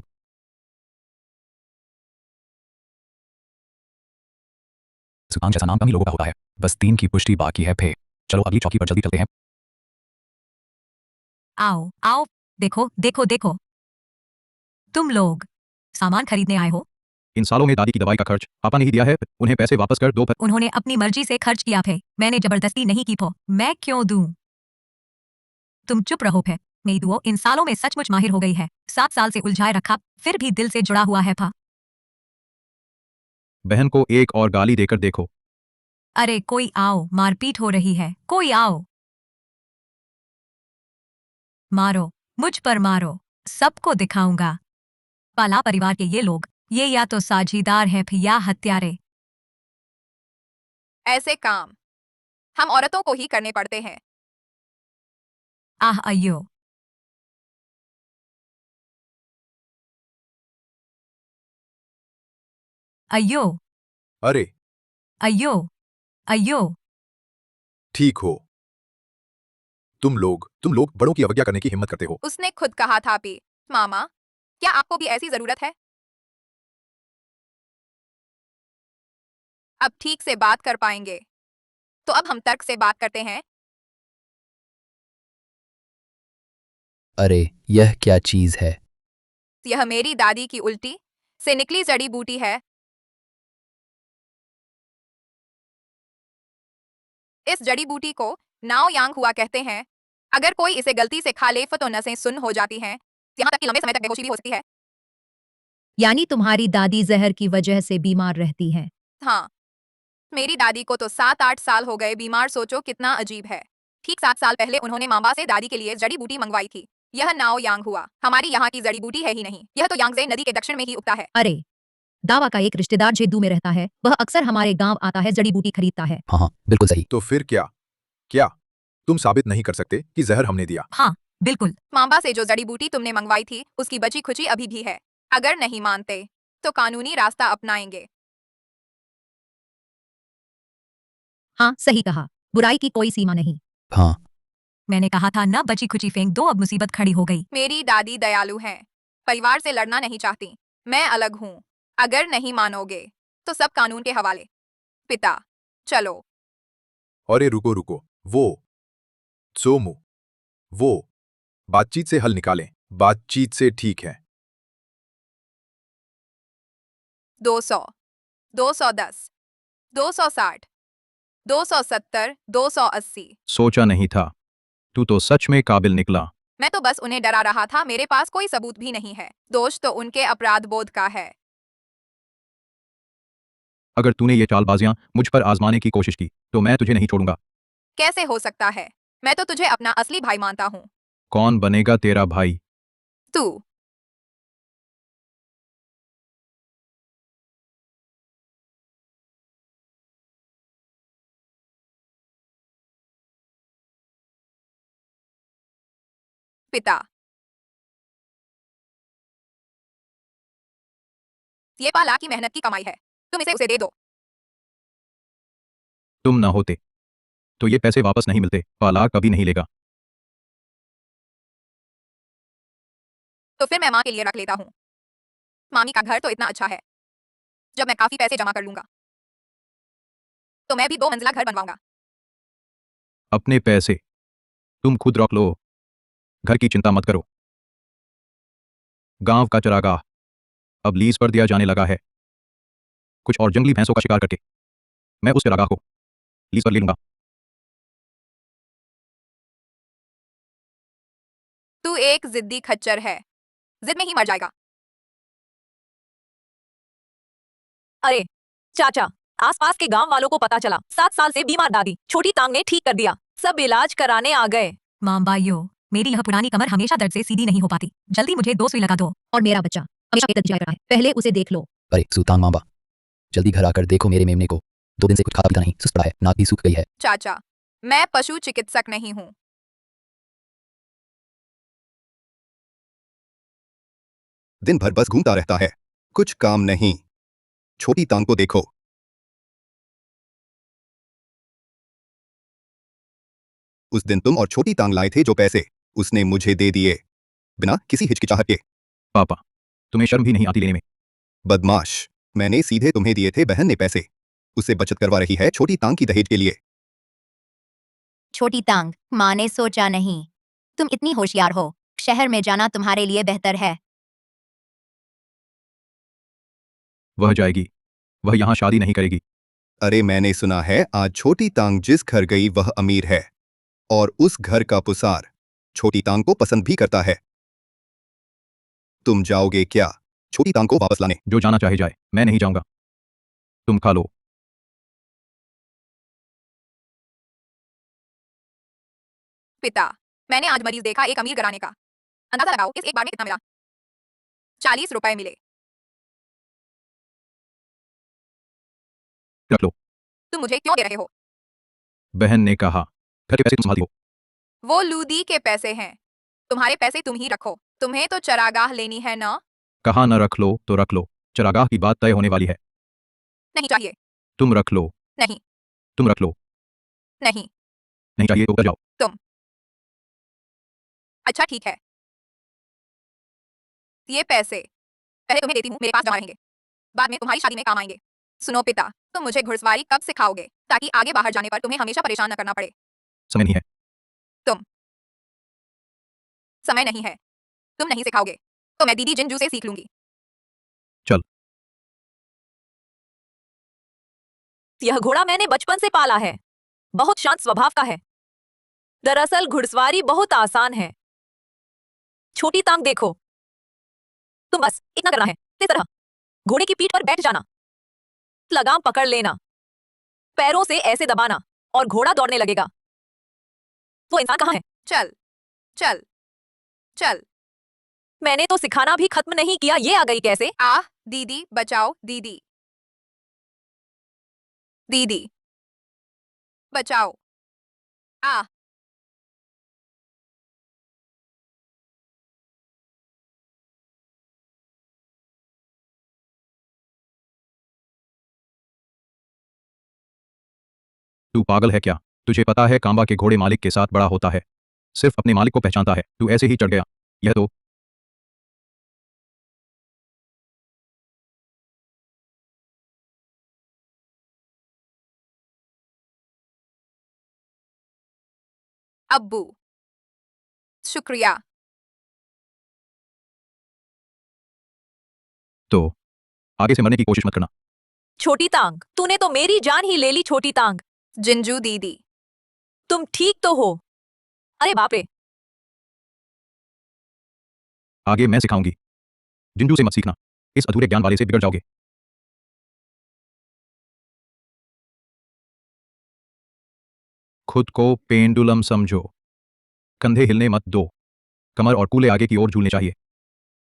सुतांग जैसा नाम कम ही लोगों का होता है। बस 3 की पुष्टि बाकी है फे। चलो अगली चौकी पर जल्दी चलते हैं। आओ आओ, देखो देखो देखो, तुम लोग सामान खरीदने आए हो। इन सालों में दादी की दवाई का खर्च पापा ने ही दिया है। उन्हें पैसे वापस कर दो। उन्होंने अपनी मर्जी से खर्च किया है, मैंने जबरदस्ती नहीं की फो। मैं क्यों दूं? तुम चुप रहो फे। मेरी दुओ इन सालों में सचमुच माहिर हो गई है। 7 साल से उलझाए रखा, फिर भी दिल से जुड़ा हुआ है फा। बहन को एक और गाली देकर देखो। अरे कोई आओ, मारपीट हो रही है, कोई आओ। मारो, मुझ पर मारो, सबको दिखाऊंगा। पाला परिवार के ये लोग, ये या तो साझीदार हैं या हत्यारे। ऐसे काम हम औरतों को ही करने पड़ते हैं। आह अय्यो, अय्यो, अरे अय्यो, अय्यो। ठीक हो। तुम लोग बड़ों की अवज्ञा करने की हिम्मत करते हो। उसने खुद कहा था पी। मामा, क्या आपको भी ऐसी जरूरत है? अब ठीक से बात कर पाएंगे। तो अब हम तर्क से बात करते हैं। अरे यह क्या चीज है? यह मेरी दादी की उल्टी से निकली जड़ी बूटी है। इस जड़ी बूटी को नाओ यांग हुआ कहते हैं। अगर कोई इसे गलती से खा ले तो नसें सुन्न हो जाती हैं, यहाँ तक कि लंबे समय तक बेहोशी भी हो सकती है। यानी तुम्हारी दादी जहर की वजह से बीमार रहती है। हाँ, मेरी दादी को तो 7-8 साल हो गए बीमार। सोचो कितना अजीब है। ठीक 7 साल पहले उन्होंने मामा से दादी के लिए जड़ी बूटी मंगवाई थी। यह नाओ यांग हुआ हमारी यहाँ की जड़ी बूटी है ही नहीं। यह तो यांगजे नदी के दक्षिण में ही उगता है। अरे, दावा का एक रिश्तेदार जेदू में रहता है, वह अक्सर हमारे गांव आता है, जड़ी बूटी खरीदता है। हाँ हाँ बिल्कुल सही। तो फिर क्या क्या तुम साबित नहीं कर सकते कि जहर हमने दिया? हाँ बिल्कुल। मामा से जो जड़ी बूटी तुमने मंगवाई थी उसकी बची खुची अभी भी है। अगर नहीं मानते तो कानूनी रास्ता अपनाएंगे। हाँ सही कहा, बुराई की कोई सीमा नहीं। हाँ मैंने कहा था ना, बची खुची फेंक दो, अब मुसीबत खड़ी हो गई। मेरी दादी दयालु हैं, परिवार से लड़ना नहीं चाहती। मैं अलग हूँ। अगर नहीं मानोगे तो सब कानून के हवाले। पिता, चलो। अरे रुको रुको, वो सोमू, वो बातचीत से हल निकालें। बातचीत से ठीक है। 200, 210, 260, 270, 280। सोचा नहीं था। तू तो सच में काबिल निकला। मैं तो बस उन्हें डरा रहा था, मेरे पास कोई सबूत भी नहीं है। दोष तो उनके अपराध बोध का है। अगर तूने ये चालबाजियां मुझ पर आजमाने की कोशिश की तो मैं तुझे नहीं छोड़ूंगा। कैसे हो सकता है? मैं तो तुझे अपना असली भाई मानता हूँ। कौन बनेगा तेरा भाई? तू। पिता, ये पाला की मेहनत की कमाई है, तुम इसे उसे दे दो। तुम ना होते तो ये पैसे वापस नहीं मिलते। पाला कभी नहीं लेगा। तो फिर मैं माँ के लिए रख लेता हूँ। मामी का घर तो इतना अच्छा है। जब मैं काफी पैसे जमा कर लूंगा तो मैं भी 2 मंजिला घर बनवाऊंगा। अपने पैसे तुम खुद रख लो। घर की चिंता मत करो। गांव का चरागाह अब लीज पर दिया जाने लगा है। कुछ और जंगली भैंसों का शिकार करके मैं उस चरागाह को लीज पर ले लूंगा। तू एक जिद्दी खच्चर है, जिद में ही मर जाएगा। अरे चाचा, आसपास के गांव वालों को पता चला 7 साल से बीमार दादी छोटी टांग ने ठीक कर दिया। सब इलाज कराने आ गए। माँ बाइयो, मेरी यह पुरानी कमर हमेशा दर्द से सीधी नहीं हो पाती। जल्दी मुझे 2 सुई लगा दो। और मेरा बच्चा हमेशा पेट दर्द रहा है, पहले उसे देख लो। अरे सुल्तान मामा, जल्दी घर आकर देखो मेरे मेमने को। 2 दिन से कुछ खाता पीता नहीं, सुस्त पड़ा है, नाक भी सूख गई है। चाचा, मैं पशु चिकित्सक नहीं हूँ। दिन भर बस घूमता रहता है, कुछ काम नहीं। छोटी तांग को देखो। उस दिन तुम और छोटी तांग लाए थे जो पैसे, उसने मुझे दे दिए बिना किसी हिचकिचाहट के। पापा, तुम्हें शर्म भी नहीं आती लेने में? बदमाश, मैंने सीधे तुम्हें दिए थे। बहन ने पैसे, उससे बचत करवा रही है छोटी तांग की दहेज के लिए। छोटी टांग, माँ ने सोचा नहीं। तुम इतनी होशियार हो, शहर में जाना तुम्हारे लिए बेहतर है। वह जाएगी, वह यहाँ शादी नहीं करेगी। अरे मैंने सुना है आज छोटी तांग जिस घर गई वह अमीर है और उस घर का पुसार छोटी तांग को पसंद भी करता है। तुम जाओगे क्या छोटी तांग को वापस लाने? जो जाना चाहे जाए, मैं नहीं जाऊंगा। तुम खा लो। पिता, मैंने आज मरीज देखा, एक अमीर घराने का। अंदाजा लगाओ इस एक बार में कितना मिला? 40 रुपए मिले। रख लो। तुम मुझे क्यों दे रहे हो? बहन ने कहा घर के पैसे तुम संभालती हो। वो लूदी के पैसे हैं, तुम्हारे पैसे तुम ही रखो। तुम्हें तो चरागाह लेनी है ना? कहा न रख लो तो रख लो। चरागाह की बात तय होने वाली है। नहीं चाहिए। तुम रख लो। नहीं। तुम रख लो। नहीं। नहीं चाहिए तो उतर जाओ। तुम। अच्छा ठीक है, ये पैसे पहले तुम्हें देती हूँ, मेरे पास जमा रहेंगे, बाद में तुम्हारी शादी में काम आएंगे। सुनो पिता, तुम मुझे घुड़सवारी कब सिखाओगे ताकि आगे बाहर जाने पर तुम्हें हमेशा परेशान न करना पड़े? समय नहीं है। समय नहीं है, तुम नहीं सिखाओगे तो मैं दीदी जिंजू से सीख लूंगी। चल। यह घोड़ा मैंने बचपन से पाला है, बहुत शांत स्वभाव का है। दरअसल घुड़सवारी बहुत आसान है। छोटी टांग देखो, तुम बस इतना करना है, इस तरह घोड़े की पीठ पर बैठ जाना, लगाम पकड़ लेना, पैरों से ऐसे दबाना और घोड़ा दौड़ने लगेगा। वो इंसान कहाँ है? चल चल चल। मैंने तो सिखाना भी खत्म नहीं किया, ये आ गई कैसे? आह दीदी बचाओ, दीदी दीदी बचाओ। आह। तू पागल है क्या? तुझे पता है कांबा के घोड़े मालिक के साथ बड़ा होता है, सिर्फ अपने मालिक को पहचानता है। तू ऐसे ही चढ़ गया। यह तो अब्बू। शुक्रिया। तो आगे से मरने की कोशिश मत करना। छोटी टांग, तूने तो मेरी जान ही ले ली छोटी टांग। जिंजू दीदी। तुम ठीक तो हो? अरे बाप रे। आगे मैं सिखाऊंगी। जिंजू से मत सीखना, इस अधूरे ज्ञान वाले से बिगड़ जाओगे। खुद को पेंडुलम समझो। कंधे हिलने मत दो, कमर और कूल्हे आगे की ओर झूलने चाहिए।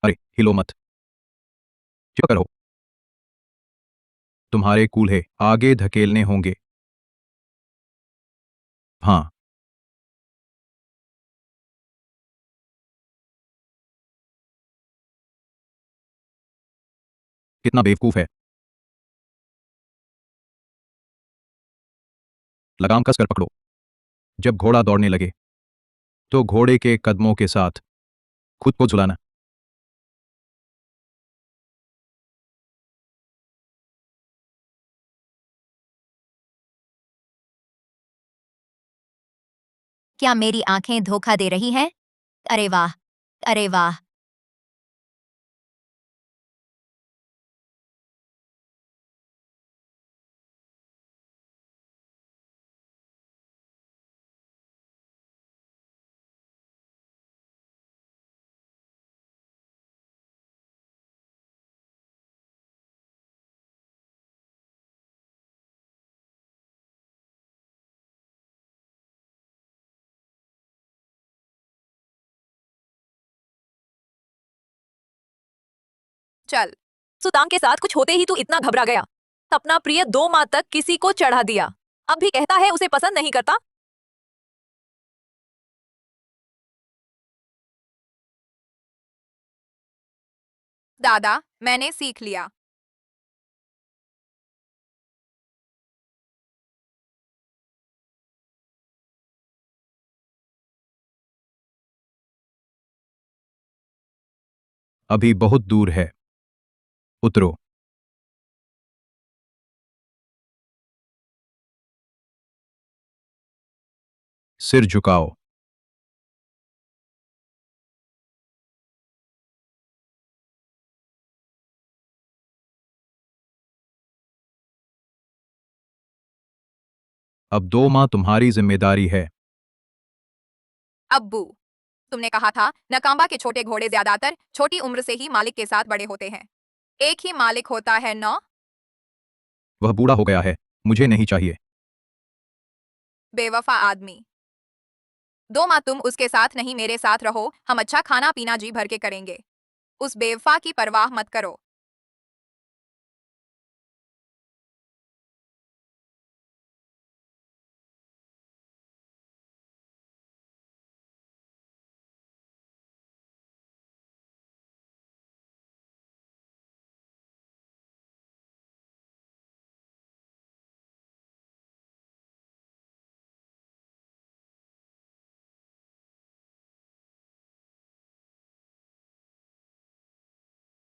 अरे हिलो मत, चिपक रहो। तुम्हारे कूल्हे आगे धकेलने होंगे। हाँ, कितना बेवकूफ है। लगाम कसकर पकड़ो। जब घोड़ा दौड़ने लगे तो घोड़े के कदमों के साथ खुद को झुलाना। क्या मेरी आंखें धोखा दे रही हैं? अरे वाह, अरे वाह। चल। सुतांग के साथ कुछ होते ही तू इतना घबरा गया। अपना प्रिय 2 माह तक किसी को चढ़ा दिया, अब भी कहता है उसे पसंद नहीं करता। दादा, मैंने सीख लिया। अभी बहुत दूर है, उतरो। सिर झुकाओ। अब 2 माह तुम्हारी जिम्मेदारी है। अब्बू, तुमने कहा था नकाम्बा के छोटे घोड़े ज्यादातर छोटी उम्र से ही मालिक के साथ बड़े होते हैं। एक ही मालिक होता है ना? वह बूढ़ा हो गया है, मुझे नहीं चाहिए। बेवफा आदमी। 2 माह तुम उसके साथ नहीं मेरे साथ रहो, हम अच्छा खाना पीना जी भर के करेंगे। उस बेवफा की परवाह मत करो।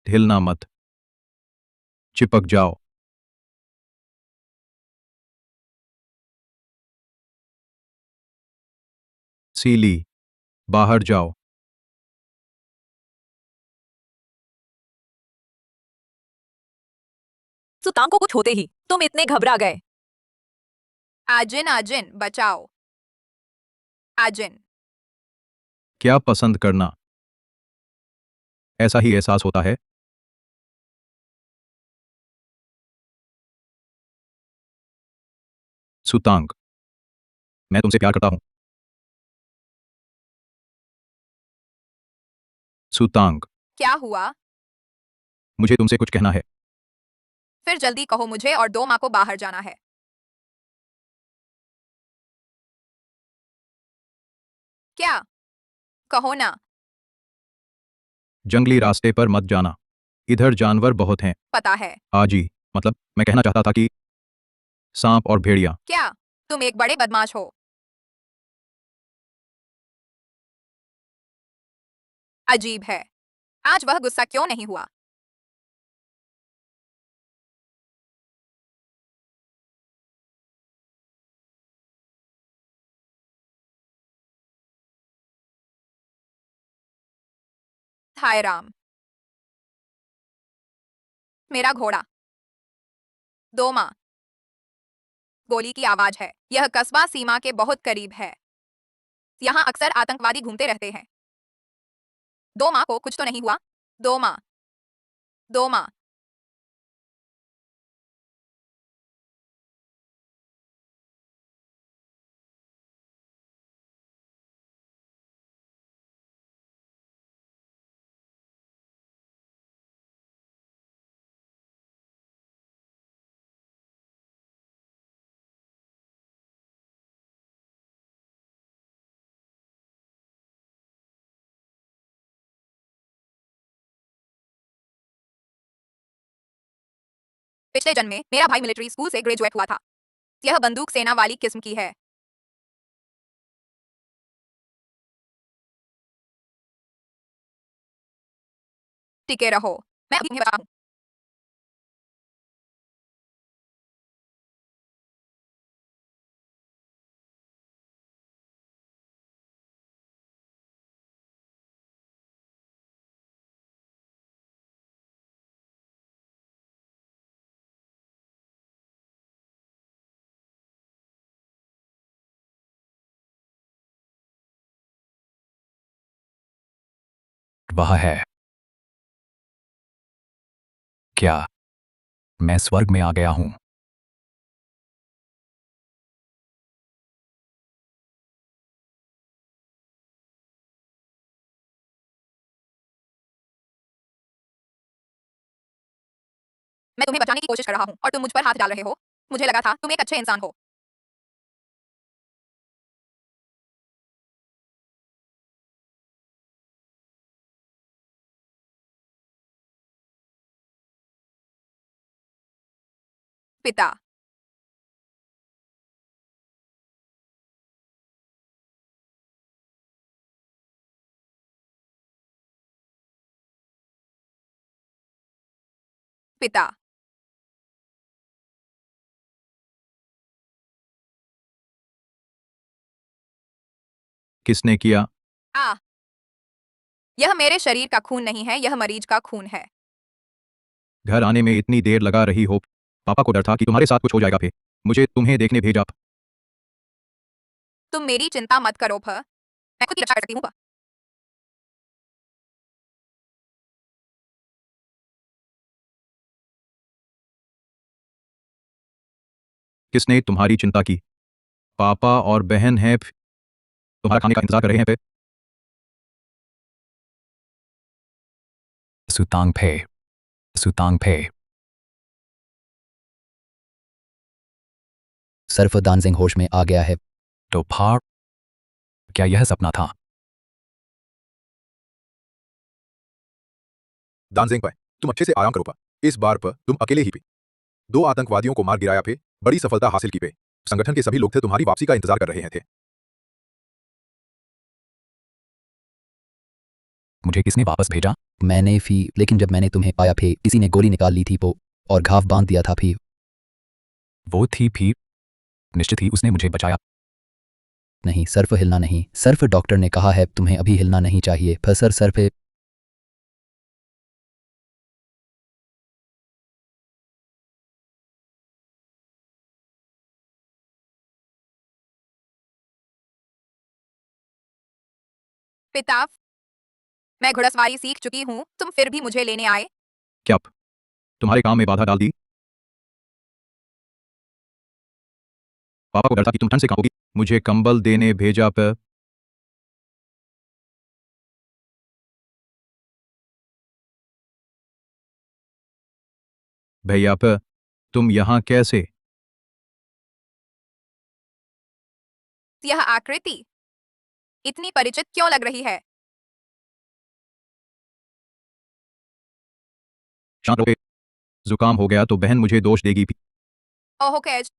हिलना मत, चिपक जाओ। सीली, बाहर जाओ। सुतांग को कुछ होते ही तुम इतने घबरा गए। आजिन आजिन बचाओ। आजिन। क्या पसंद करना? ऐसा ही एहसास होता है। सुतांग, मैं तुमसे प्यार करता हूं। सुतांग, क्या हुआ? मुझे तुमसे कुछ कहना है। फिर जल्दी कहो, मुझे और 2 माह को बाहर जाना है। क्या? कहो ना। जंगली रास्ते पर मत जाना, इधर जानवर बहुत हैं। पता है। आजी, मतलब मैं कहना चाहता था कि सांप और भेड़िया। क्या? तुम एक बड़े बदमाश हो। अजीब है, आज वह गुस्सा क्यों नहीं हुआ? हाय राम, मेरा घोड़ा। 2 माँ। गोली की आवाज है। यह कस्बा सीमा के बहुत करीब है। यहाँ अक्सर आतंकवादी घूमते रहते हैं। 2 माँ को कुछ तो नहीं हुआ? 2 माँ। 2 माँ। पिछले जन्म में मेरा भाई मिलिट्री स्कूल से ग्रेजुएट हुआ था। यह बंदूक सेना वाली किस्म की है। टिके रहो, मैं अभी तुम्हें बता हूँ। वह है। क्या मैं स्वर्ग में आ गया हूं? मैं तुम्हें बचाने की कोशिश कर रहा हूँ और तुम मुझ पर हाथ डाल रहे हो। मुझे लगा था तुम एक अच्छे इंसान हो। पिता। पिता। किसने किया? आ, यह मेरे शरीर का खून नहीं है, यह मरीज का खून है। घर आने में इतनी देर लगा रही हो। पापा को डर था कि तुम्हारे साथ कुछ हो जाएगा। फिर मुझे तुम्हें देखने भेजा। तुम मेरी चिंता मत करो भ, मैं खुद की रक्षा कर सकती हूँ भ। किसने तुम्हारी चिंता की? पापा और बहन हैं। तुम्हारा खाने का इंतजार कर रहे हैं। सुतांग फे। सुतांग फे। सर्फ दानजिंग होश में आ गया है। तो फाड़। क्या यह सपना था? दानजेंग पाए, तुम अच्छे से आराम करो पा। इस बार पर तुम अकेले ही पे 2 आतंकवादियों को मार गिराया पे, बड़ी सफलता हासिल की पे। संगठन के सभी लोग थे तुम्हारी वापसी का इंतजार कर रहे हैं थे। मुझे किसने वापस भेजा? मैंने फी, लेकिन जब मैंने तुम्हें पाया फिर किसी ने गोली निकाल ली थी और घाव बांध दिया था फिर। वो थी फिर। निश्चित ही उसने मुझे बचाया। नहीं, सर्फ हिलना नहीं। सर्फ डॉक्टर ने कहा है तुम्हें अभी हिलना नहीं चाहिए। फसर सर्फ। पिता, मैं घुड़सवारी सीख चुकी हूँ, तुम फिर भी मुझे लेने आए। क्या तुम्हारे काम में बाधा डाल दी? पापा को डर था कि तुम ठंड से कांपोगी। मुझे कंबल देने भेजा पर। भैया पर तुम यहाँ कैसे? यह आकृति इतनी परिचित क्यों लग रही है? शांत रहो। जुकाम हो गया तो बहन मुझे दोष देगी। ओह कैज।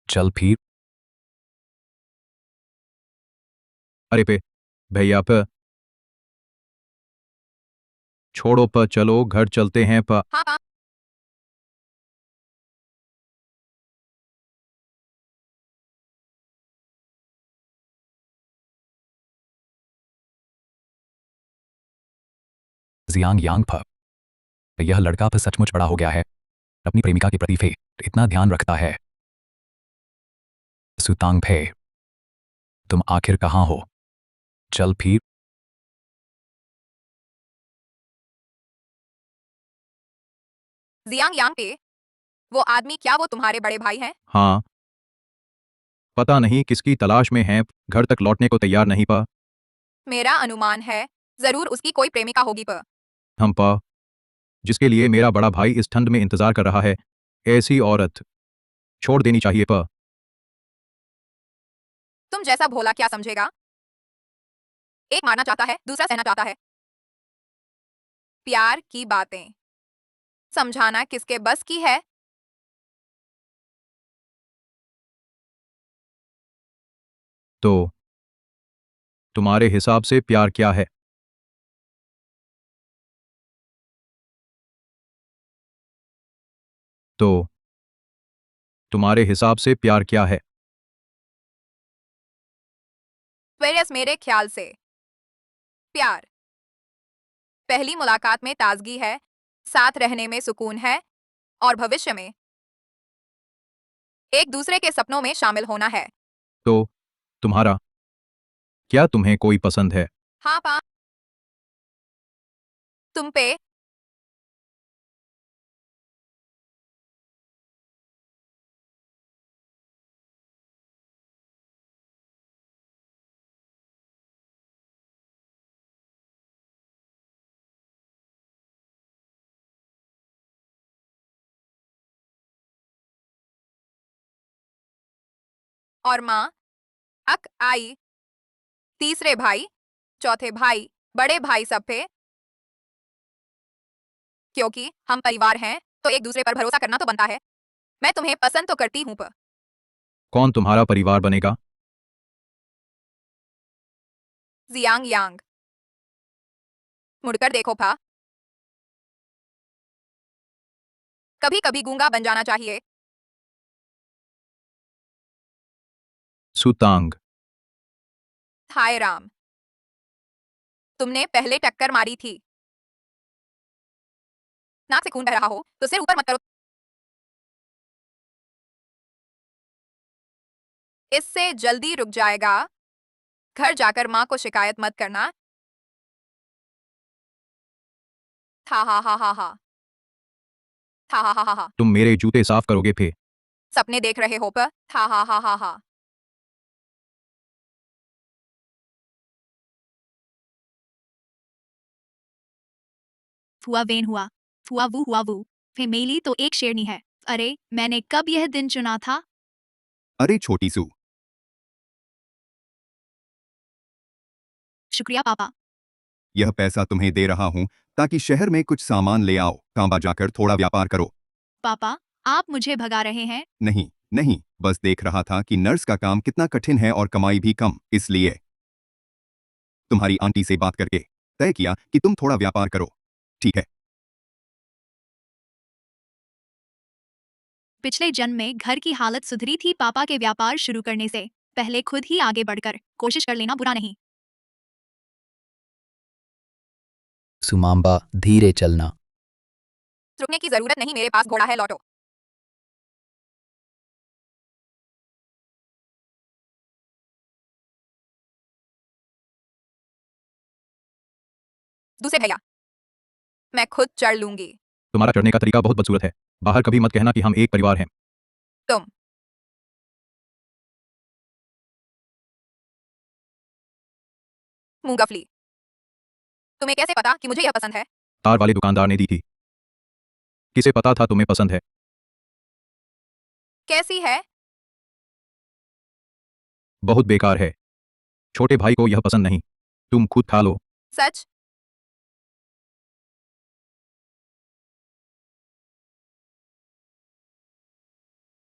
चल फिर। अरे पे भैया पे छोड़ो पर चलो घर चलते हैं पर। हाँ पा। जियांग यांग फ यह लड़का अब सचमुच बड़ा हो गया है, अपनी प्रेमिका के प्रति इतना ध्यान रखता है। सुतांग फे, तुम आखिर कहाँ हो? चल फिर। जियांग यांग पे, वो आदमी क्या वो तुम्हारे बड़े भाई हैं? हाँ, पता नहीं किसकी तलाश में हैं, घर तक लौटने को तैयार नहीं पा। मेरा अनुमान है जरूर उसकी कोई प्रेमिका होगी प। हम पा, जिसके लिए मेरा बड़ा भाई इस ठंड में इंतजार कर रहा है, ऐसी औरत छोड़ देनी चाहिए पा। तुम जैसा भोला क्या समझेगा? एक मारना चाहता है, दूसरा सहना चाहता है। प्यार की बातें समझाना किसके बस की है? तो तुम्हारे हिसाब से प्यार क्या है? तो तुम्हारे हिसाब से प्यार क्या है? वेरियस मेरे ख्याल से प्यार पहली मुलाकात में ताजगी है, साथ रहने में सुकून है और भविष्य में एक दूसरे के सपनों में शामिल होना है। तो तुम्हारा क्या तुम्हें कोई पसंद है? हाँ पा, तुम पे और माँ अक आई, तीसरे भाई, चौथे भाई, बड़े भाई सब पे, क्योंकि हम परिवार हैं तो एक दूसरे पर भरोसा करना तो बनता है। मैं तुम्हें पसंद तो करती हूँ पर कौन तुम्हारा परिवार बनेगा? जियांग यांग, मुड़कर देखो फा, कभी कभी गूंगा बन जाना चाहिए। सुतांग, हाय राम, तुमने पहले टक्कर मारी थी। नाक से खून बह रहा हो तो सिर ऊपर मत करो, इससे जल्दी रुक जाएगा। घर जाकर माँ को शिकायत मत करना। हा हा हा हा हा हा हा हा हा हा, तुम मेरे जूते साफ करोगे फे? सपने देख रहे हो पर हा हा हा हा हा। फुआ वेन हुआ, फुआ वू, फेमेली तो एक शेरनी है। अरे मैंने कब यह दिन चुना था? अरे छोटी सू, शुक्रिया पापा। यह पैसा तुम्हें दे रहा हूँ ताकि शहर में कुछ सामान ले आओ, कांबा जाकर थोड़ा व्यापार करो। पापा आप मुझे भगा रहे हैं? नहीं नहीं, बस देख रहा था कि नर्स का काम कितना कठिन है और कमाई भी कम, इसलिए तुम्हारी आंटी से बात करके तय किया कि तुम थोड़ा व्यापार करो, ठीक है? पिछले जन्म में घर की हालत सुधरी थी पापा के व्यापार शुरू करने से पहले खुद ही आगे बढ़कर कोशिश कर लेना बुरा नहीं। सुमांबा, धीरे चलना। रुकने की जरूरत नहीं, मेरे पास घोड़ा है, लौटो। दूसरे भैया, मैं खुद चढ़ लूंगी। तुम्हारा चढ़ने का तरीका बहुत बदसूरत है, बाहर कभी मत कहना कि हम एक परिवार हैं। तुम मूंगफली, तुम्हें कैसे पता कि मुझे यह पसंद है? तार वाले दुकानदार ने दी थी। किसे पता था तुम्हें पसंद है? कैसी है? बहुत बेकार है, छोटे भाई को यह पसंद नहीं, तुम खुद खा लो। सच?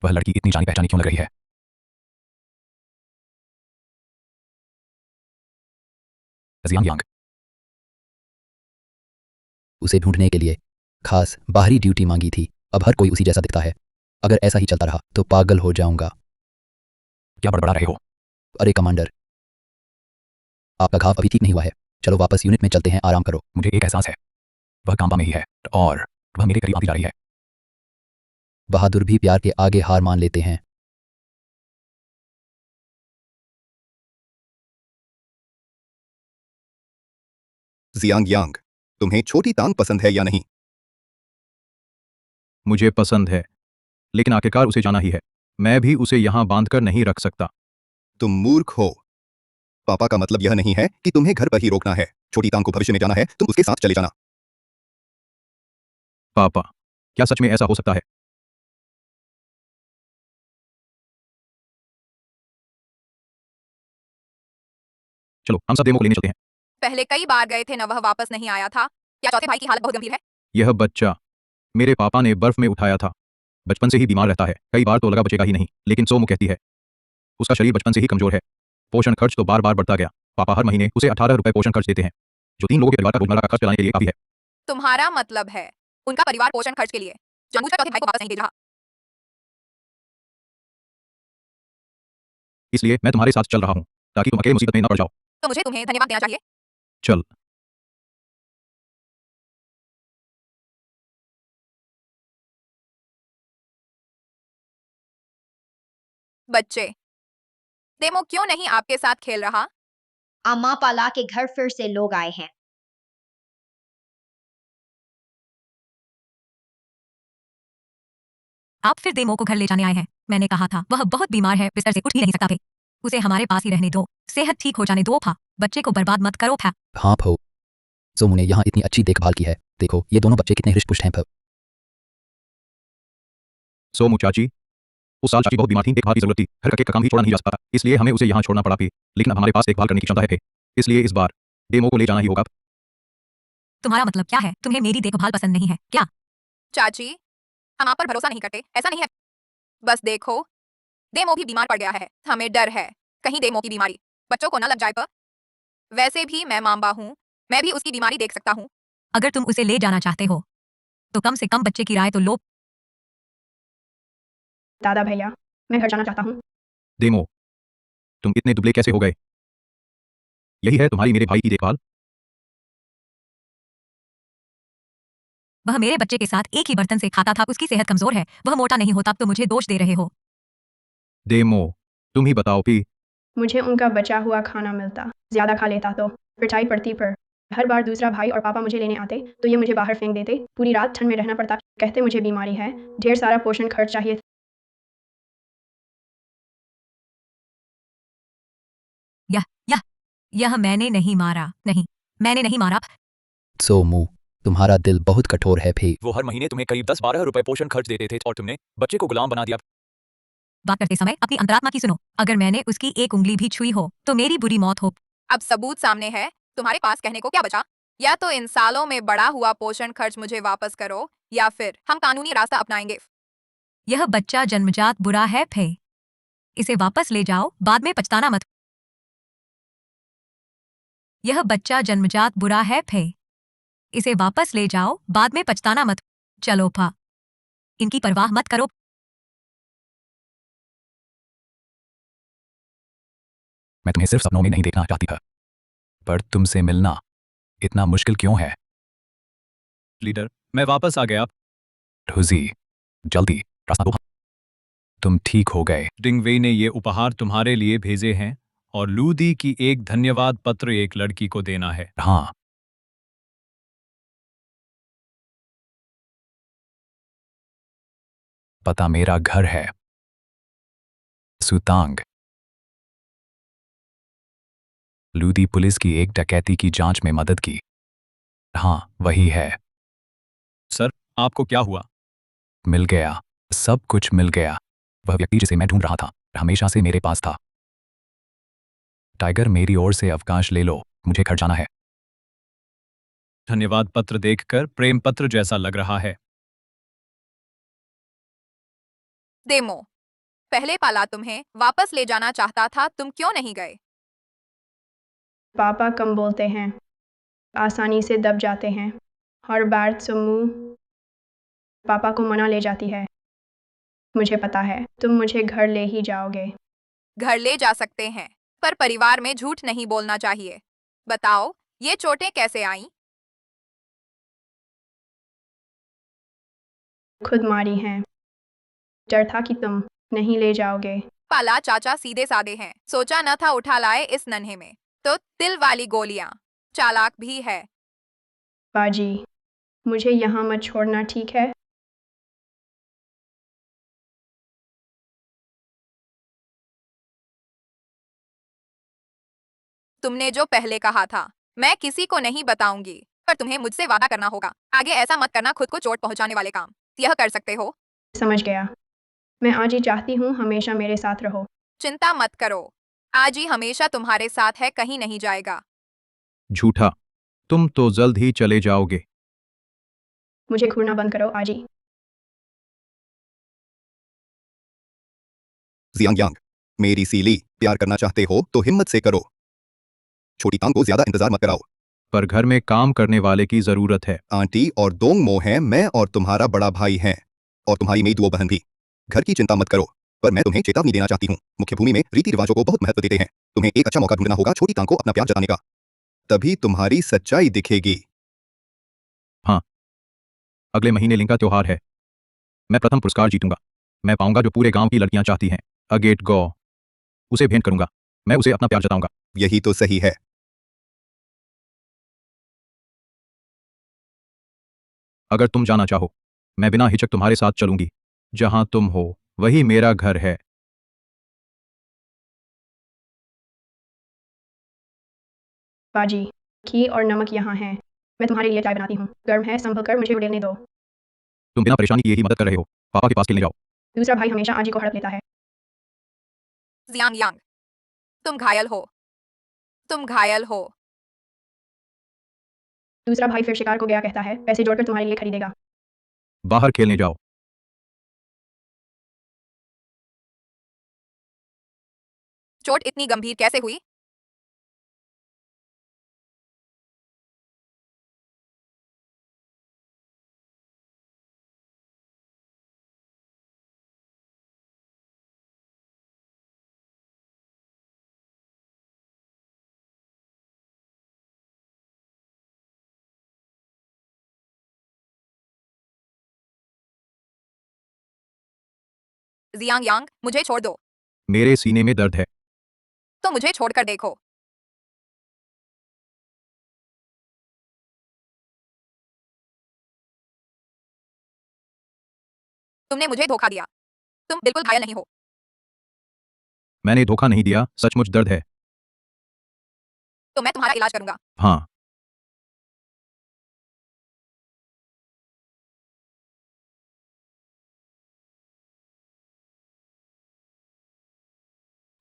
वह लड़की इतनी जानी पहचानी क्यों लग रही है? जियांग यांग, उसे ढूंढने के लिए खास बाहरी ड्यूटी मांगी थी। अब हर कोई उसी जैसा दिखता है। अगर ऐसा ही चलता रहा तो पागल हो जाऊंगा। क्या बड़बड़ा रहे हो? अरे कमांडर, आपका घाव अभी ठीक नहीं हुआ है। चलो वापस यूनिट में चलते हैं, आराम करो। मुझे एक एहसास है, वह कांपा में ही है और वह मेरे करीब आती जा रही है। बहादुर भी प्यार के आगे हार मान लेते हैं। जियांग यांग, तुम्हें छोटी तांग पसंद है या नहीं? मुझे पसंद है, लेकिन आखिरकार उसे जाना ही है। मैं भी उसे यहाँ बांधकर नहीं रख सकता। तुम मूर्ख हो। पापा का मतलब यह नहीं है कि तुम्हें घर पर ही रोकना है। छोटी तांग को भविष्य में जाना है, तुम उसके साथ चले जाना। पापा, क्या सच में ऐसा हो सकता है? चलो हम सब डेमो को लेने चलते हैं। पहले कई बार गए थे न, वह वापस नहीं आया था। क्या चौथे भाई की हालत बहुत गंभीर है? यह बच्चा मेरे पापा ने बर्फ में उठाया था। बचपन से ही बीमार रहता है, कई बार तो लगा बचेगा ही नहीं, लेकिन सोमू कहती है उसका शरीर बचपन से ही कमजोर है। पोषण खर्च तो बार बार बढ़ता गया। पापा हर महीने उसे 18 रुपए पोषण खर्च देते हैं, जो 3 लोगों के परिवार का रोजमर्रा का खर्च चलाने के लिए काफी है। तुम्हारा मतलब है उनका परिवार पोषण खर्च के लिए जानबूझकर चौथे भाई को वापस नहीं दे रहा? इसलिए मैं तुम्हारे साथ चल रहा हूँ, ताकि तुम अकेले मुसीबत में न पड़ जाओ। तो मुझे तुम्हें धन्यवाद देना चाहिए। चल। बच्चे, डेमो क्यों नहीं आपके साथ खेल रहा? अम्मा पाला के घर फिर से लोग आए हैं। आप फिर डेमो को घर ले जाने आए हैं। मैंने कहा था वह बहुत बीमार है, बिस्तर से उठ ही नहीं सकता थे। उसे हमारे पास ही रहने दो, सेहत ठीक हो जाने दो। फा बच्चे को बर्बाद मत करो। फा हाँ भो, सोमू ने यहाँ इतनी अच्छी देखभाल की है। देखो ये दोनों बच्चे कितने हृष्ट-पुष्ट हैं। सोमू चाची, उस साल चाची बहुत बीमार थी, देखभाल की जरूरत थी। घर का काम भी छोड़ा नहीं जा सकता था, इसलिए हमें उसे यहाँ छोड़ना पड़ा भी। लेकिन अब हमारे पास देखभाल करने की क्षमता है, इसलिए इस बार डेमो को ले जाना ही होगा। तुम्हारा मतलब क्या है? तुम्हें मेरी देखभाल पसंद नहीं है क्या? चाची, हम आप पर भरोसा नहीं करते, ऐसा नहीं है। बस देखो, डेमो भी बीमार पड़ गया है। हमें डर है कहीं डेमो की बीमारी बच्चों को न लग जाए। पर वैसे भी मैं मांबा हूँ, मैं भी उसकी बीमारी देख सकता हूँ। अगर तुम उसे ले जाना चाहते हो तो कम से कम बच्चे की राय तो लो। दादा भैया, मैं घर जाना चाहता हूँ। डेमो, तुम इतने दुबले कैसे हो गए? यही है तुम्हारी मेरे भाई की देखभाल? वह मेरे बच्चे के साथ एक ही बर्तन से खाता था। उसकी सेहत कमजोर है, वह मोटा नहीं होता। तो मुझे दोष दे रहे हो? डेमो, तुम ही बताओ भी। मुझे उनका बचा हुआ खाना मिलता, ज्यादा खा लेता तो पिटाई पड़ती। पर हर बार दूसरा भाई और पापा मुझे लेने आते तो ये मुझे बाहर फेंक देते। पूरी रात ठंड में रहना पड़ता। कहते मुझे बीमारी है, ढेर सारा पोषण खर्च चाहिए। यह यह यह मैंने नहीं मारा। नहीं, मैंने नहीं मारा। सोमू, तुम्हारा दिल बहुत कठोर है भे। वो हर महीने तुम्हें करीब 10-12 रुपए पोषण खर्च देते थे और तुमने बच्चे को गुलाम बना दिया। बात करते समय अपनी अंतरात्मा की सुनो। अगर मैंने उसकी एक उंगली भी छुई हो तो मेरी बुरी मौत हो। अब सबूत सामने है, तुम्हारे पास कहने को क्या बचा? या तो इन सालों में बढ़ा हुआ पोषण खर्च मुझे वापस करो, या फिर हम कानूनी रास्ता अपनाएंगे। यह बच्चा जन्मजात बुरा है फे। इसे वापस ले जाओ, बाद में पछताना मत। यह बच्चा जन्मजात बुरा है फे। इसे वापस ले जाओ, बाद में पछताना मत। चलो फा, इनकी परवाह मत करो। मैं तुम्हें सिर्फ सपनों में नहीं देखना चाहती था, पर तुमसे मिलना इतना मुश्किल क्यों है? लीडर, मैं वापस आ गया। ढुजी, जल्दी रास्ता दो। तुम ठीक हो गए। डिंगवे ने ये उपहार तुम्हारे लिए भेजे हैं और लूदी की एक धन्यवाद पत्र एक लड़की को देना है। हाँ, पता मेरा घर है। सुतांग। लूदी पुलिस की एक डकैती की जांच में मदद की। हाँ, वही है। सर, आपको क्या हुआ? मिल गया, सब कुछ मिल गया। वह व्यक्ति जिसे मैं ढूंढ रहा था हमेशा से मेरे पास था। टाइगर, मेरी ओर से अवकाश ले लो, मुझे घर जाना है। धन्यवाद पत्र देखकर प्रेम पत्र जैसा लग रहा है। डेमो, पहले पाला तुम्हें वापस ले जाना चाहता था, तुम क्यों नहीं गए? पापा कम बोलते हैं, आसानी से दब जाते हैं। हर बार समूह पापा को मना ले जाती है। मुझे पता है तुम मुझे घर ले ही जाओगे। घर ले जा सकते हैं, पर परिवार में झूठ नहीं बोलना चाहिए। बताओ, ये चोटें कैसे आईं? खुद मारी हैं। डर था कि तुम नहीं ले जाओगे। पाला चाचा सीधे साधे हैं, सोचा न था उठा लाए इस नन्हे में तो तिल वाली गोलियां। चालाक भी है। बाजी, मुझे यहाँ मत छोड़ना, ठीक है? तुमने जो पहले कहा था, मैं किसी को नहीं बताऊंगी, पर तुम्हें मुझसे वादा करना होगा। आगे ऐसा मत करना, खुद को चोट पहुंचाने वाले काम यह कर सकते हो। समझ गया। मैं आज ही चाहती हूँ हमेशा मेरे साथ रहो। चिंता मत करो, आज ही हमेशा तुम्हारे साथ है, कहीं नहीं जाएगा। झूठा, तुम तो जल्द ही चले जाओगे। मुझे घूरना बंद करो आज ही। जियांग यांग, मेरी सीली, प्यार करना चाहते हो तो हिम्मत से करो। छोटी तांग को ज्यादा इंतजार मत कराओ। पर घर में काम करने वाले की जरूरत है। आंटी और दोंग मो हैं, मैं और तुम्हारा बड़ा भाई हैं, और तुम्हारी मेई दुओ बहन भी। घर की चिंता मत करो, पर मैं तुम्हें चेतावनी देना चाहती हूँ, मुख्य भूमि में रीति रिवाजों को बहुत महत्व देते हैं। तुम्हें एक अच्छा मौका ढूंढना होगा छोटी तांग को अपना प्यार जताने का, तभी तुम्हारी सच्चाई दिखेगी। हाँ, अगले महीने लिंग का त्योहार है। मैं प्रथम पुरस्कार जीतूंगा। मैं पाऊंगा जो पूरे गांव की लड़कियां चाहती हैं, अगेट गो। उसे भेंट करूंगा, मैं उसे अपना प्यार जताऊंगा। यही तो सही है। अगर तुम जाना चाहो, मैं बिना हिचक तुम्हारे साथ चलूंगी। जहां तुम हो वही मेरा घर है। बाजी, घी और नमक यहाँ है। मैं तुम्हारे लिए चाय बनाती हूँ, गर्म है, संभल कर मुझे उड़ेलने दो। तुम बिना परेशानी किए ही मदद कर रहे हो। पापा के पास खेलने जाओ। दूसरा भाई हमेशा आज ही को हड़प लेता है। जियांग यांग, तुम घायल हो, तुम घायल हो। दूसरा भाई फिर शिकार को गया कहता है, पैसे जोड़कर तुम्हारे लिए खरीदेगा। बाहर खेलने जाओ। चोट इतनी गंभीर कैसे हुई? जियांग यांग, मुझे छोड़ दो। मेरे सीने में दर्द है। तो मुझे छोड़कर देखो। तुमने मुझे धोखा दिया, तुम बिल्कुल घायल नहीं हो। मैंने धोखा नहीं दिया, सचमुच दर्द है। तो मैं तुम्हारा इलाज करूंगा। हाँ,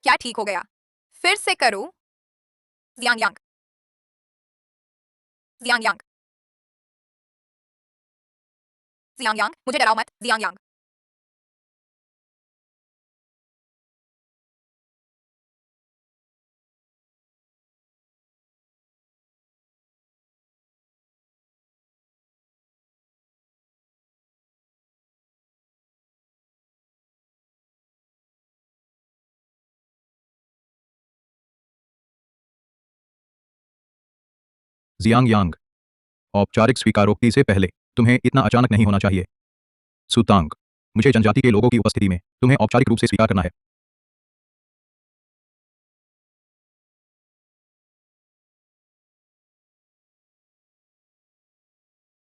क्या ठीक हो गया? फिर से करूं? जियांग यांग, जियांग यांग, जियांग यांग, मुझे डराओ मत, जियांग यांग। जियांग यांग, औपचारिक स्वीकारोक्ति से पहले तुम्हें इतना अचानक नहीं होना चाहिए। सुतांग, मुझे जनजाति के लोगों की उपस्थिति में तुम्हें औपचारिक रूप से स्वीकार करना है।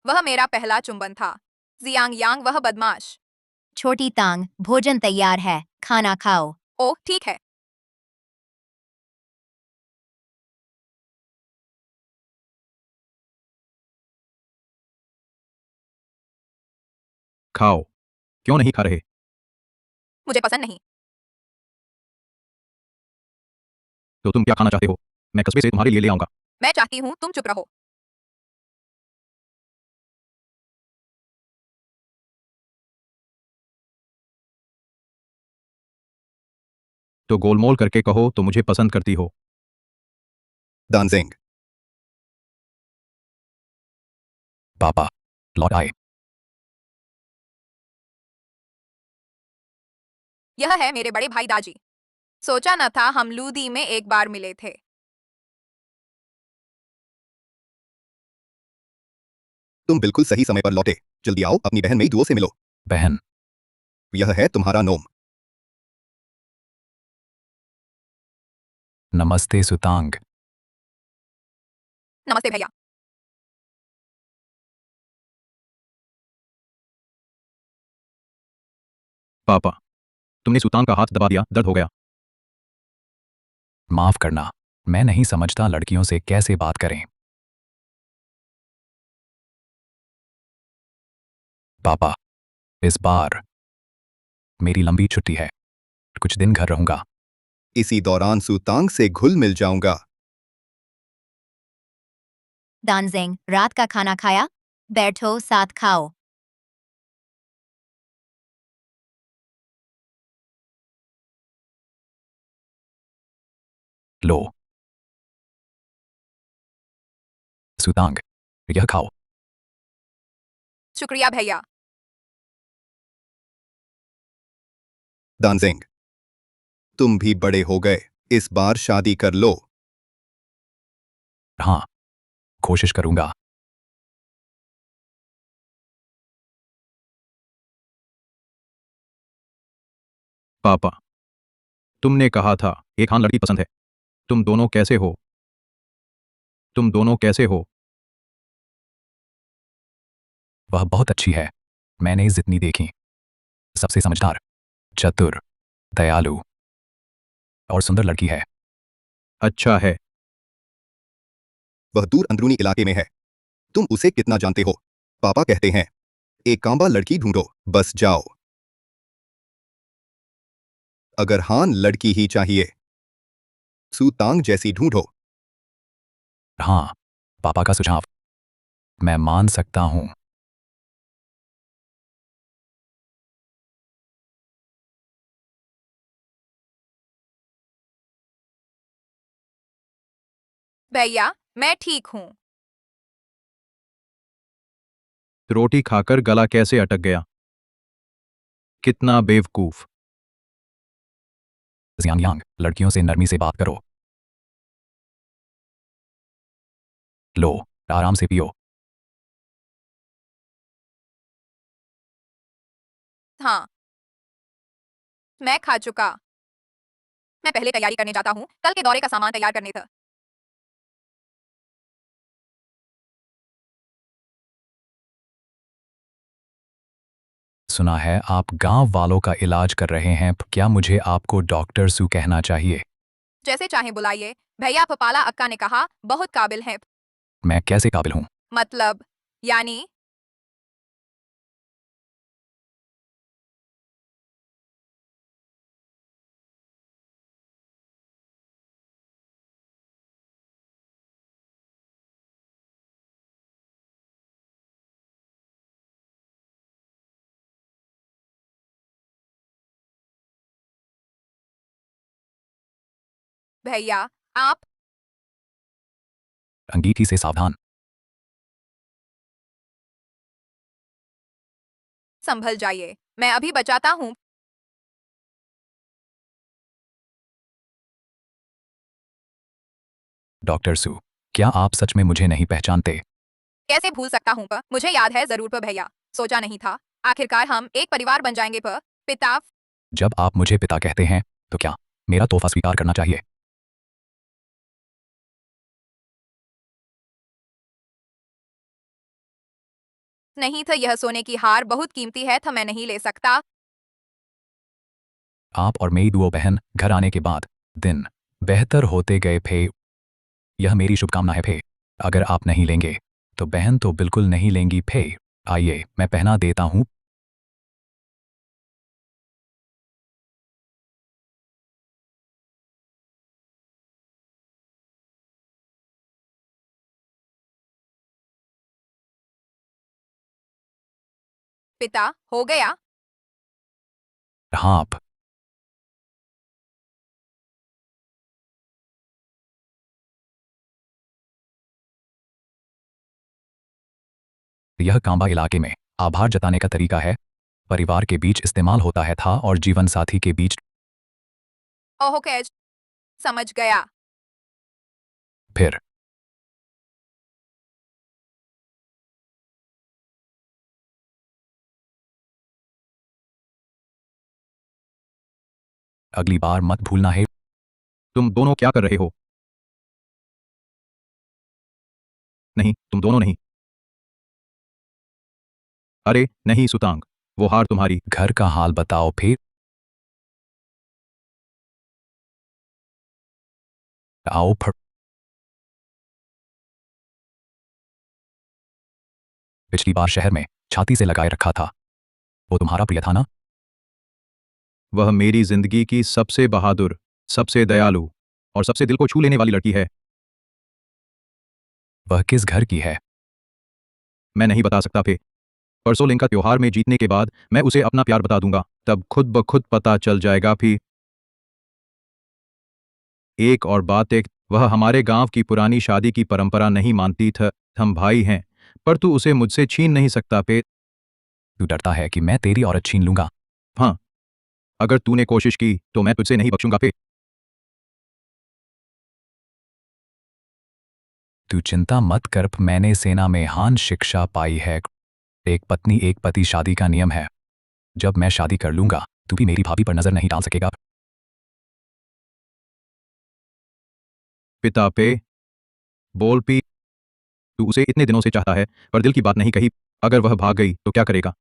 वह मेरा पहला चुंबन था। जियांग यांग, वह बदमाश। छोटी तांग, भोजन तैयार है, खाना खाओ। ओह ठीक है। खाओ। क्यों नहीं खा रहे? मुझे पसंद नहीं। तो तुम क्या खाना चाहते हो? मैं कस्बे से तुम्हारे लिए ले आऊंगा। मैं चाहती हूं तुम चुप रहो। तो गोलमोल करके कहो तो मुझे पसंद करती हो। दानजिंग, पापा लौट आए। यह है मेरे बड़े भाई दाजी। सोचा न था हम लूदी में एक बार मिले थे। तुम बिल्कुल सही समय पर लौटे। जल्दी आओ, अपनी बहन मेई दुओ से मिलो। बहन। यह है तुम्हारा नोम। नमस्ते सुतांग। नमस्ते भैया। पापा, तुमने सुतांग का हाथ दबा दिया, दर्द हो गया। माफ करना, मैं नहीं समझता लड़कियों से कैसे बात करें। पापा, इस बार मेरी लंबी छुट्टी है, कुछ दिन घर रहूंगा। इसी दौरान सुतांग से घुल मिल जाऊंगा। दानजेंग, रात का खाना खाया? बैठो, साथ खाओ। लो सुतांग, यह खाओ। शुक्रिया भैया। दानजिंग, तुम भी बड़े हो गए, इस बार शादी कर लो। हाँ, कोशिश करूंगा। पापा, तुमने कहा था एक हाँ लड़की पसंद है। तुम दोनों कैसे हो? तुम दोनों कैसे हो? वह बहुत अच्छी है, मैंने जितनी देखी। सबसे समझदार, चतुर, दयालु और सुंदर लड़की है। अच्छा है। वह दूर अंदरूनी इलाके में है। तुम उसे कितना जानते हो? पापा कहते हैं, एक कांबा लड़की ढूंढो, बस जाओ। अगर हान लड़की ही चाहिए, सुतांग जैसी ढूंढो। हाँ, पापा का सुझाव मैं मान सकता हूं। भैया, मैं ठीक हूँ। रोटी खाकर गला कैसे अटक गया? कितना बेवकूफ। जियांग यांग, लड़कियों से नरमी से बात करो। लो, आराम से पियो। हाँ, मैं खा चुका। मैं पहले तैयारी करने जाता हूँ, कल के दौरे का सामान तैयार करने था। सुना है आप गांव वालों का इलाज कर रहे हैं, क्या मुझे आपको डॉक्टर सू कहना चाहिए? जैसे चाहे बुलाइए। भैया, फपाला अक्का ने कहा बहुत काबिल है। मैं कैसे काबिल हूं? मतलब, यानी भैया, आप अंगीठी से सावधान। संभल जाइए, मैं अभी बचाता हूँ। डॉक्टर सू, क्या आप सच में मुझे नहीं पहचानते? कैसे भूल सकता हूँ पर मुझे याद है जरूर पर भैया। सोचा नहीं था, आखिरकार हम एक परिवार बन जाएंगे पर। पिता। जब आप मुझे पिता कहते हैं तो क्या मेरा तोहफा स्वीकार करना चाहिए? नहीं था, यह सोने की हार बहुत कीमती है था, मैं नहीं ले सकता। आप और मेरी दुओ बहन घर आने के बाद दिन बेहतर होते गए फे। यह मेरी शुभकामना है फे। अगर आप नहीं लेंगे तो बहन तो बिल्कुल नहीं लेंगी फे। आइए मैं पहना देता हूं। पिता, हो गया। हाँ आप। यह कांबा इलाके में आभार जताने का तरीका है, परिवार के बीच इस्तेमाल होता है था और जीवन साथी के बीच। ओह कैच, समझ गया। फिर अगली बार मत भूलना है। तुम दोनों क्या कर रहे हो? नहीं, तुम दोनों नहीं। अरे नहीं सुतांग, वो हार तुम्हारी। घर का हाल बताओ फिर। आओ फट। पिछली बार शहर में छाती से लगाए रखा था, वो तुम्हारा प्रिय था ना? वह मेरी जिंदगी की सबसे बहादुर, सबसे दयालु और सबसे दिल को छू लेने वाली लड़की है। वह किस घर की है? मैं नहीं बता सकता फे। परसों लिंका त्योहार में जीतने के बाद मैं उसे अपना प्यार बता दूंगा, तब खुद ब खुद पता चल जाएगा फी। एक और बात, एक वह हमारे गांव की पुरानी शादी की परंपरा नहीं मानती था। हम भाई हैं, पर तू उसे मुझसे छीन नहीं सकता पे। तू डरता है कि मैं तेरी औरत छीन लूंगा? हाँ, अगर तूने कोशिश की तो मैं तुझसे नहीं बख्शूंगा पे। तू चिंता मत कर, मैंने सेना में हान शिक्षा पाई है। एक पत्नी एक पति शादी का नियम है। जब मैं शादी कर लूंगा तू भी मेरी भाभी पर नजर नहीं डाल सकेगा। पिता पे बोल पी। तू उसे इतने दिनों से चाहता है पर दिल की बात नहीं कही। अगर वह भाग गई तो क्या करेगा?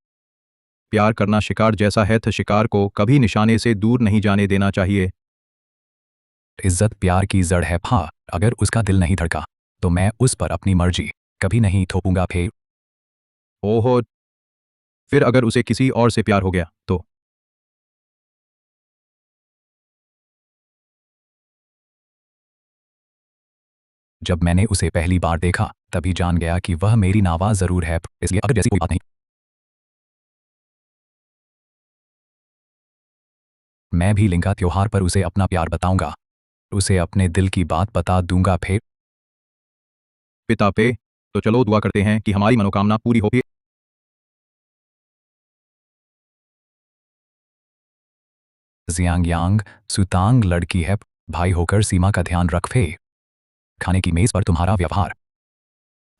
प्यार करना शिकार जैसा है, तो शिकार को कभी निशाने से दूर नहीं जाने देना चाहिए। इज्जत प्यार की जड़ है। हाँ, अगर उसका दिल नहीं धड़का तो मैं उस पर अपनी मर्जी कभी नहीं थोपूंगा फिर। ओहो, फिर अगर उसे किसी और से प्यार हो गया तो? जब मैंने उसे पहली बार देखा तभी जान गया कि वह मेरी नावा जरूर है, इसलिए अगर जैसी कोई बात नहीं। मैं भी लिंगा त्योहार पर उसे अपना प्यार बताऊंगा, उसे अपने दिल की बात बता दूंगा फिर। पिता पे तो चलो दुआ करते हैं कि हमारी मनोकामना पूरी हो। जियांग यांग सुतांग लड़की है, भाई होकर सीमा का ध्यान रख फे। खाने की मेज पर तुम्हारा व्यवहार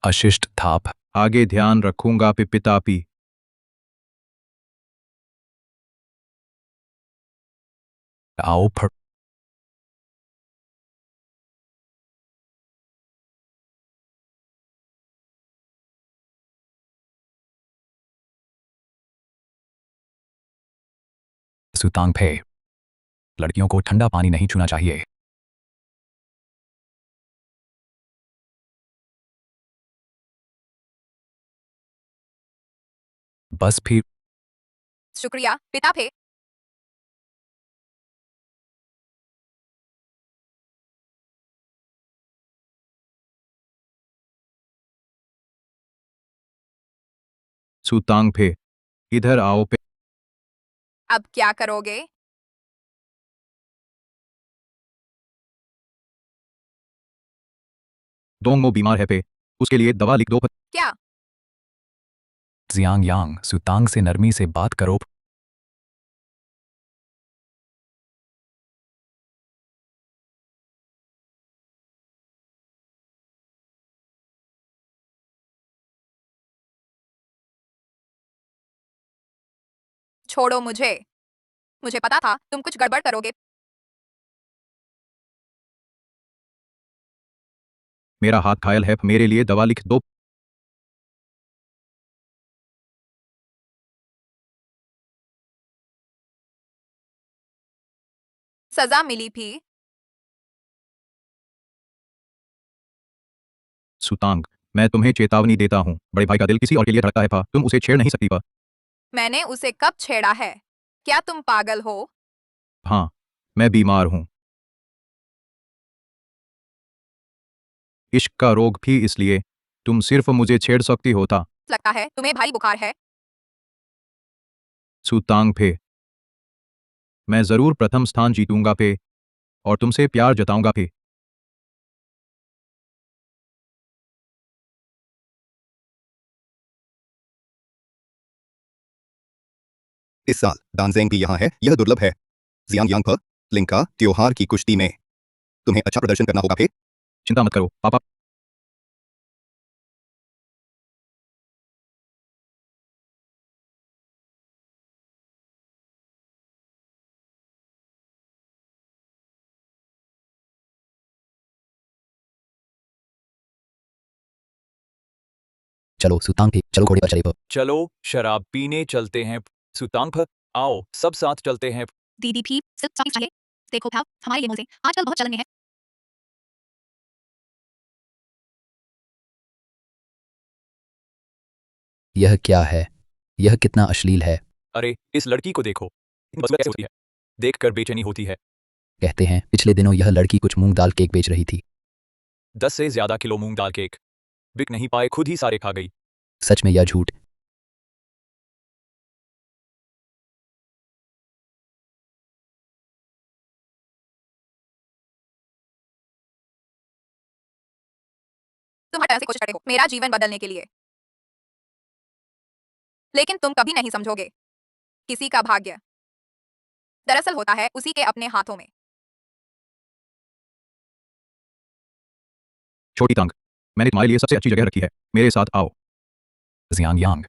अशिष्ट था। आगे ध्यान रखूंगा पे पिता पी। आओ फट। सुतांग फे, लड़कियों को ठंडा पानी नहीं छूना चाहिए। बस फिर। शुक्रिया पिता फे। सुतांग फे, इधर आओ पे। अब क्या करोगे? दोंगो बीमार है पे, उसके लिए दवा लिख दो। क्या? जियांग यांग सुतांग से नरमी से बात करो। छोड़ो मुझे, मुझे पता था तुम कुछ गड़बड़ करोगे। मेरा हाथ घायल है, मेरे लिए दवा लिख दो। सजा मिली भी। सुतांग, मैं तुम्हें चेतावनी देता हूँ, बड़े भाई का दिल किसी और के लिए धड़कता है पा, तुम उसे छेड़ नहीं सकती पा। मैंने उसे कब छेड़ा है? क्या तुम पागल हो? हाँ, मैं बीमार हूँ। इश्क का रोग भी, इसलिए तुम सिर्फ मुझे छेड़ सकती होता। लगता है तुम्हें भारी बुखार है। सुतांग फे, मैं जरूर प्रथम स्थान जीतूंगा पे, और तुमसे प्यार जताऊंगा पे। इस साल दानजेंग भी यहाँ है, यह दुर्लभ है। जियांग यांग पर लिंका त्योहार की कुश्ती में तुम्हें अच्छा प्रदर्शन करना होगा फे। चिंता मत करो पापा। चलो सुतांग फे, चलो घोड़े पर चले प। चलो शराब पीने चलते हैं सुतांग फ, आओ सब साथ चलते हैं। दीदी भी सिर्फ चाबी चाहिए। देखो भाव हमारे गेमों से आजकल बहुत चलन में है। यह क्या है? यह कितना अश्लील है। अरे इस लड़की को देखो, बस कैसे होती है, देखकर बेचैनी होती है। कहते हैं पिछले दिनों यह लड़की कुछ मूंग दाल केक बेच रही थी। 10 से ज्यादा किलो मूंग दाल केक बिक नहीं पाए, खुद ही सारे खा गई। सच में यह झूठ। तुम हर तरह से कोशिश करते हो मेरा जीवन बदलने के लिए, लेकिन तुम कभी नहीं समझोगे किसी का भाग्य दरअसल होता है उसी के अपने हाथों में। छोटी तांग, मैंने तुम्हारे लिए सबसे अच्छी जगह रखी है, मेरे साथ आओ। जियांग यांग,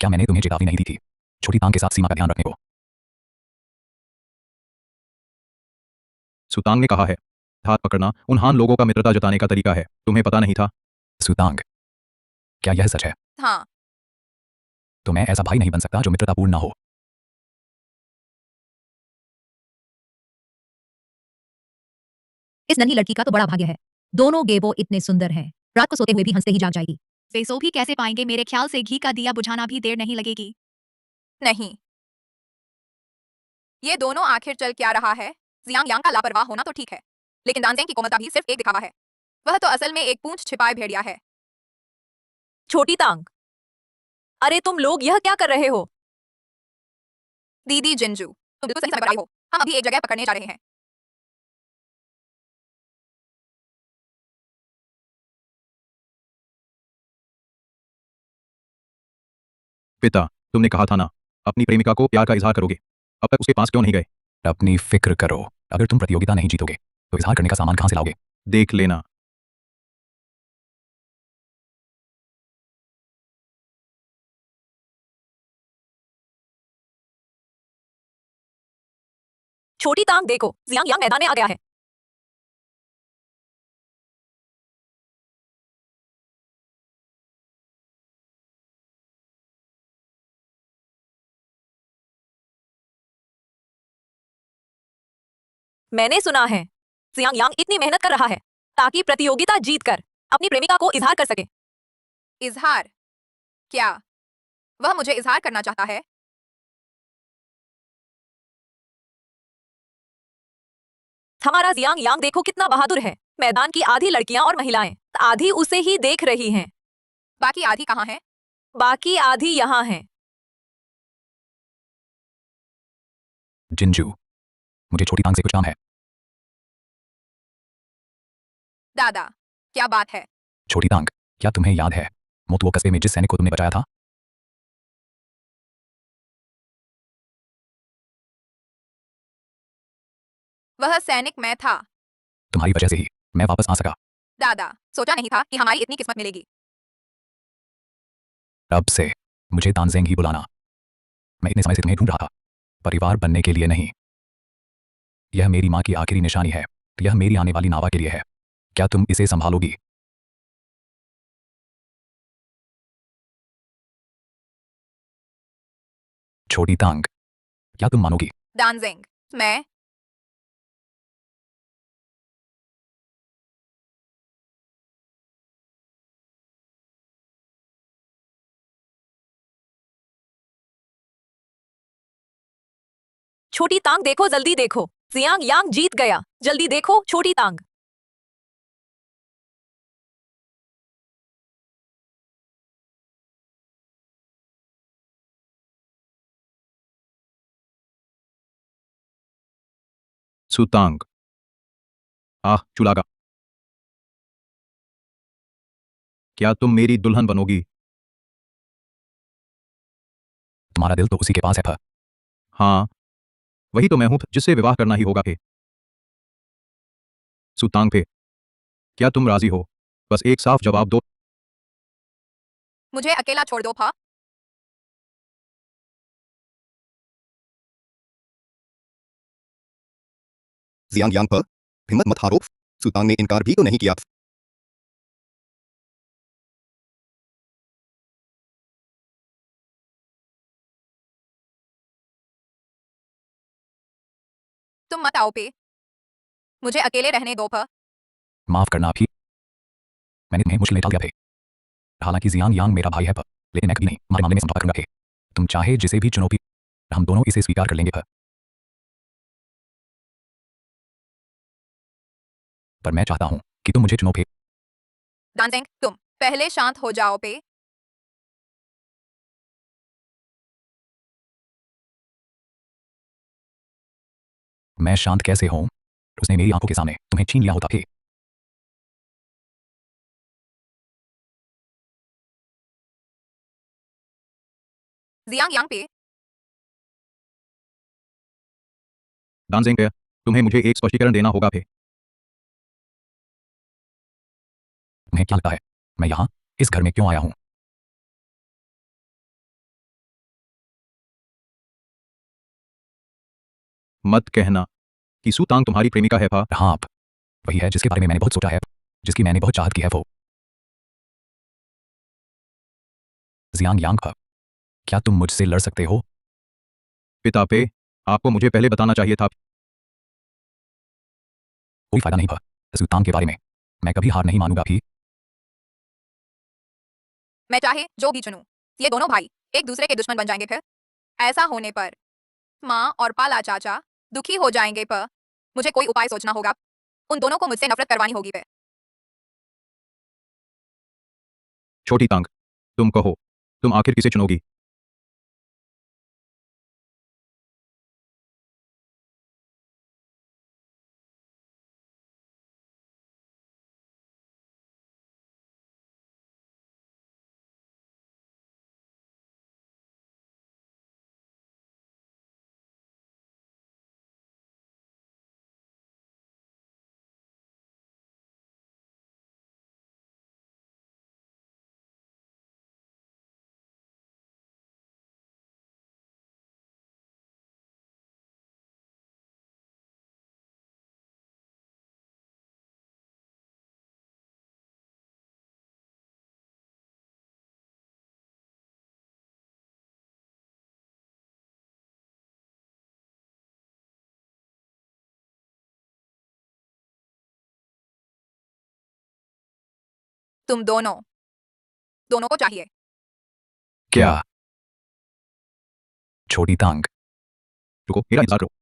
क्या मैंने तुम्हें चेतावनी नहीं दी थी छोटी तांग के साथ सीमा का ध्यान रखने को? सुतांग ने कहा है, हाथ पकड़ना उन हान लोगों का मित्रता जताने का तरीका है, तुम्हें पता नहीं था? सुतांग, क्या यह सच है? हाँ, तो मैं ऐसा भाई नहीं बन सकता जो मित्रतापूर्ण ना हो। इस नन्ही लड़की का तो बड़ा भाग्य है, दोनों गेबो इतने सुंदर हैं, रात को सोते हुए भी हंसते ही जाग जाएगी। वे सो भी कैसे पाएंगे? मेरे ख्याल से घी का दिया बुझाना भी देर नहीं लगेगी। नहीं, ये दोनों आखिर चल क्या रहा है? जियांग यांग का लापरवाह होना तो ठीक है, लेकिन दानजेंग की कोमलता भी सिर्फ एक दिखावा है। वह तो असल में एक पूंछ छिपाए भेड़िया है। छोटी तांग, अरे तुम लोग यह क्या कर रहे हो? दीदी जिंजू, तुम बिल्कुल सही समय पर आई हो। हम अभी एक जगह पकड़ने जा रहे हैं। पिता, तुमने कहा था ना, अपनी प्रेमिका को प्यार का इजहार करोगे, अब तक उसके पास क्यों नहीं गए? अपनी फिक्र करो, अगर तुम प्रतियोगिता नहीं जीतोगे तो इजहार करने का सामान कहां से लाओगे? देख लेना। छोटी तांग देखो, जियांग यांग मैदान में आ गया है। मैंने सुना है जियांग यांग इतनी मेहनत कर रहा है ताकि प्रतियोगिता जीतकर अपनी प्रेमिका को इजहार कर सके। इजहार? क्या वह मुझे इजहार करना चाहता है? हमारा जियांग यांग देखो कितना बहादुर है, मैदान की आधी लड़कियां और महिलाएं आधी उसे ही देख रही हैं, बाकी आधी कहाँ है? बाकी आधी यहाँ हैं। जिंजू, मुझे छोटी तांग से कुछ काम है। दादा, क्या बात है? छोटी तांग, क्या तुम्हें याद है मोतुओ कस्बे में जिस सैनिक को तुमने बचाया था? वह सैनिक मैं था। तुम्हारी वजह से ही मैं वापस आ सका। दादा, सोचा नहीं था कि हमारी इतनी किस्मत मिलेगी। अब से मुझे तानजेंग ही बुलाना। मैं इतने समय से तुम्हें ढूंढ रहा था, परिवार बनने के लिए नहीं। यह मेरी माँ की आखिरी निशानी है, यह मेरी आने वाली नावा के लिए है। क्या तुम इसे संभालोगी? छोटी तांग, क्या तुम मानोगी? दानजेंग, मैं छोटी तांग देखो, जल्दी देखो, जियांग यांग जीत गया, जल्दी देखो छोटी तांग। सुतांग, आह चुलागा, क्या तुम मेरी दुल्हन बनोगी? तुम्हारा दिल तो उसी के पास है। हाँ, वही तो मैं हूं जिससे विवाह करना ही होगा। फे सुतांग फे, क्या तुम राजी हो? बस एक साफ जवाब दो। मुझे अकेला छोड़ दो फा। जियांग यांग पर हिम्मत मत हारो, सुतांग ने इनकार भी तो नहीं किया। तुम मत आओ पे, मुझे अकेले रहने दो प। माफ करना भी, मैंने तुम्हें मुश्किल में डाल दिया थे। हालांकि जियांग यांग मेरा भाई है प, लेकिन मैं कभी नहीं हमारे मामले में समझौता करूंगा थे। तुम चाहे जिसे भी चुनौती, हम दोनों इसे स्वीकार कर लेंगे प। पर मैं चाहता हूं कि तुम मुझे चुनो फे। दानसेंग, तुम पहले शांत हो जाओ पे। मैं शांत कैसे हूं? उसने मेरी आंखों के सामने तुम्हें छीन लिया होता थे। जियांग यांग पे, दानजेंग, तुम्हें मुझे एक स्पष्टीकरण देना होगा फे। तुम्हें क्या लगता है मैं यहां इस घर में क्यों आया हूं? मत कहना कि सुतांग तुम्हारी प्रेमिका है फा। हाँ, आप वही है जिसके बारे में मैंने बहुत सोचा है, जिसकी मैंने बहुत चाहत की है वो। जियांग यांग प, क्या तुम मुझसे लड़ सकते हो? पिता पे, आपको मुझे पहले बताना चाहिए था। कोई फायदा नहीं प, सुतांग के बारे में मैं कभी हार नहीं मानूंगा भी। मैं चाहे जो भी चुनूं, ये दोनों भाई एक दूसरे के दुश्मन बन जाएंगे फिर। ऐसा होने पर माँ और पाला चाचा दुखी हो जाएंगे प। मुझे कोई उपाय सोचना होगा, उन दोनों को मुझसे नफरत करवानी होगी पे। छोटी तांग, तुम कहो, तुम आखिर किसे चुनोगी? तुम दोनों दोनों को चाहिए। क्या? छोटी तांग, रुको, मेरा इंतजार करो।